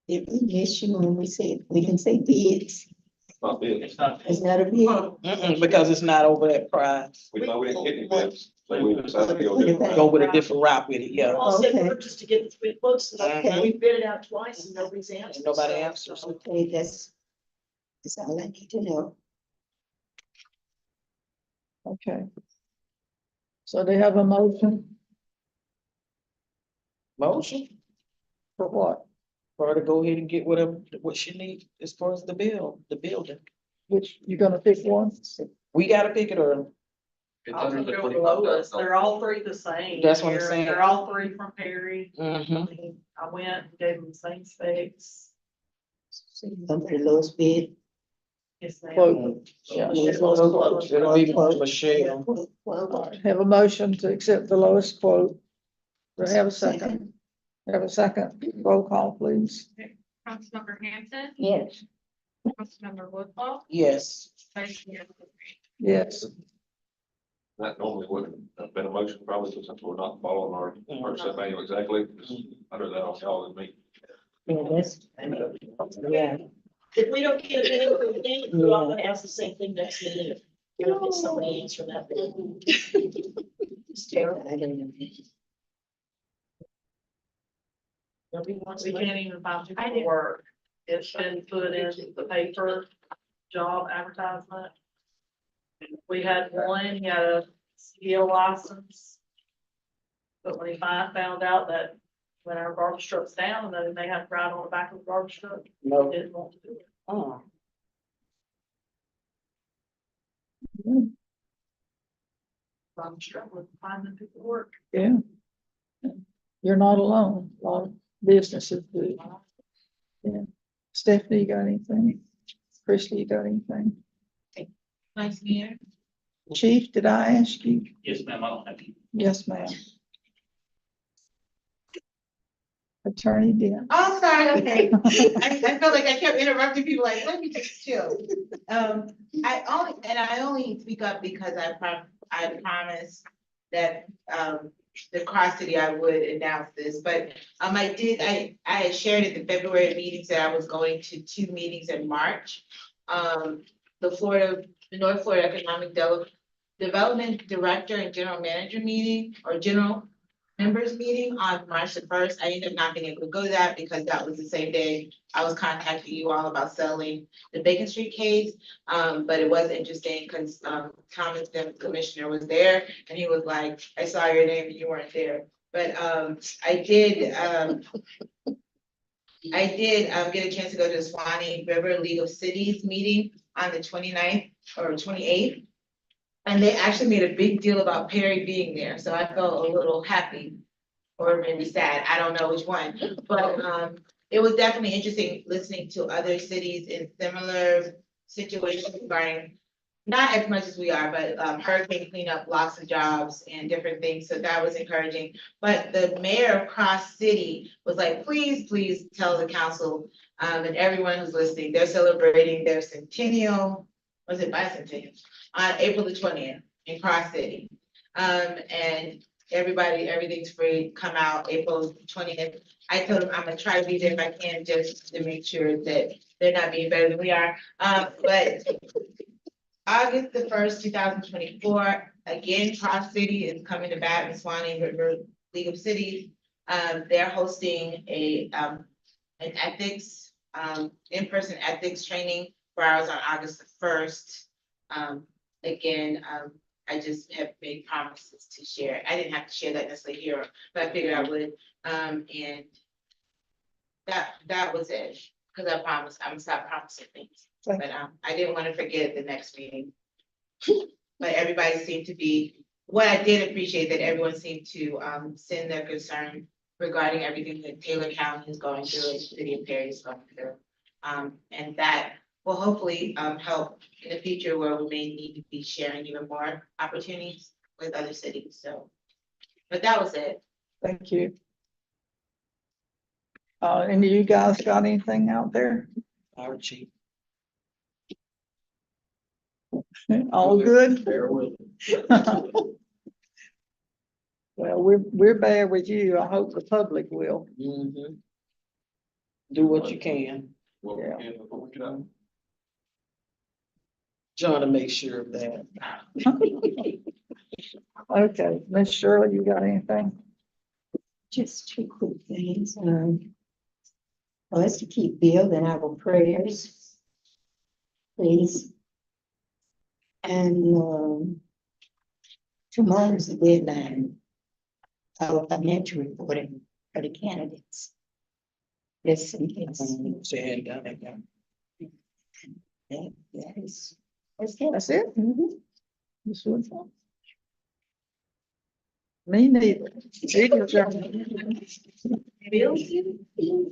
did we miss you when we said, we didn't say bids? Not bid. It's not. It's not a bid. Mm-mm, because it's not over that price. We know we didn't get any bids, so we decided to go different. Go with a different route with it, You yeah. all said Okay. purchase to get the 3 quotes, and Okay. we bid it out twice and nobody's answered. And nobody so- answers. Okay, that's all I need to know. okay. So they have a motion Motion for what? for her to go ahead and get whatever, what she needs as far as the building. Which, you're gonna pick one? We gotta pick it or, It's I'll under the go with the lowest, $25,000. they're all 3 the same. That's what I'm They're- saying. They're all 3 from Perry. mhm. I went and gave them the same specs. So you come for the lowest bid. Yes, ma'am. Quote. Yeah. It's lowest quote. It'll be Michelle. All right, have a motion to accept the lowest quote. Do I have a second? Have a second, roll call, please. Councilmember Hanson, Yes. Councilmember Woodhull, Yes. Vice Mayor Woodbury. Yes, That normally wouldn't have been a motion probably, since we're not following our set manual exactly. Under that on y'all and me. Yeah, that's, yeah. If we don't get a bid for the thing, we're all gonna ask the same thing next meeting. We're gonna get somebody answer that. It's terrible. I don't know. Nobody wants We to. can't even find people to work. It's been put in the paper, job advertisement. We had one, he had a CDL license. But when he found out that when our garbage truck's down, then they have to ride on the back of the garbage truck, he No. didn't want to do it. Oh. So I'm struggling finding people to work. yeah. You're not alone, a lot of businesses do. Yeah. Stephanie, you got anything? Christie, you got anything? Vice Mayor. Chief, did I ask you? Yes, ma'am, I don't have any. Yes, ma'am. Attorney Dent. Oh, sorry, okay. I felt like I kept interrupting people, like, let me just chill. I only speak up because I promised that, the Cross City, I would announce this, but, I had shared at the February meetings that I was going to 2 meetings in March. The North Florida Economic Development Director and General Manager meeting, or General Members meeting on March the 1st. I ended up not being able to go to that because that was the same day I was contacting you all about selling the Bacon Street case. But it was interesting because Thomas, the commissioner, was there and he was like, I saw your name and you weren't there. But I did get a chance to go to the Swanee River League of Cities meeting on the 29th or 28th. And they actually made a big deal about Perry being there, so I felt a little happy or maybe sad, I don't know which one. But it was definitely interesting listening to other cities in similar situations regarding, not as much as we are, but hurricane cleanup, lots of jobs and different things, so that was encouraging. But the mayor of Cross City was like, please tell the council and everyone who's listening, they're celebrating their centennial, was it bicentennial? On April the 20th in Cross City. And everything's free, come out April 20th. I told them I'm gonna try to be there if I can, just to make sure that they're not being better than we are. But August the 1st, 2024, again, Cross City is coming to bat in Swanee River League of Cities. They're hosting an ethics, in-person ethics training for hours on August the 1st. Again, I just have made promises to share. I didn't have to share that necessarily here, but I figured I would. And that was it, because I promised, I'm gonna stop promising things. Thank But, I didn't want to forget the next meeting. But everybody seemed to be, what I did appreciate that everyone seemed to, send their concern regarding everything that Taylor County is going through, and City of Perry is going through. And that will hopefully, help in the future where we may need to be sharing even more opportunities with other cities, so. But that was it. Thank you. Any of you guys got anything out there? Our chief. All good? Bear with Well, we're bad with you. I hope the public will. Mhm. Do what you can, Well, we can, before we get out. John, to make sure of that. Okay, Miss Shirley, you got anything? Just two quick things. For us to keep Bill in our prayers, please. And tomorrow's the deadline of financial reporting for the candidates. Yes, and yes. Say, done it, yeah. That is. That's it? Mhm. This one's on. Me neither. Bill, you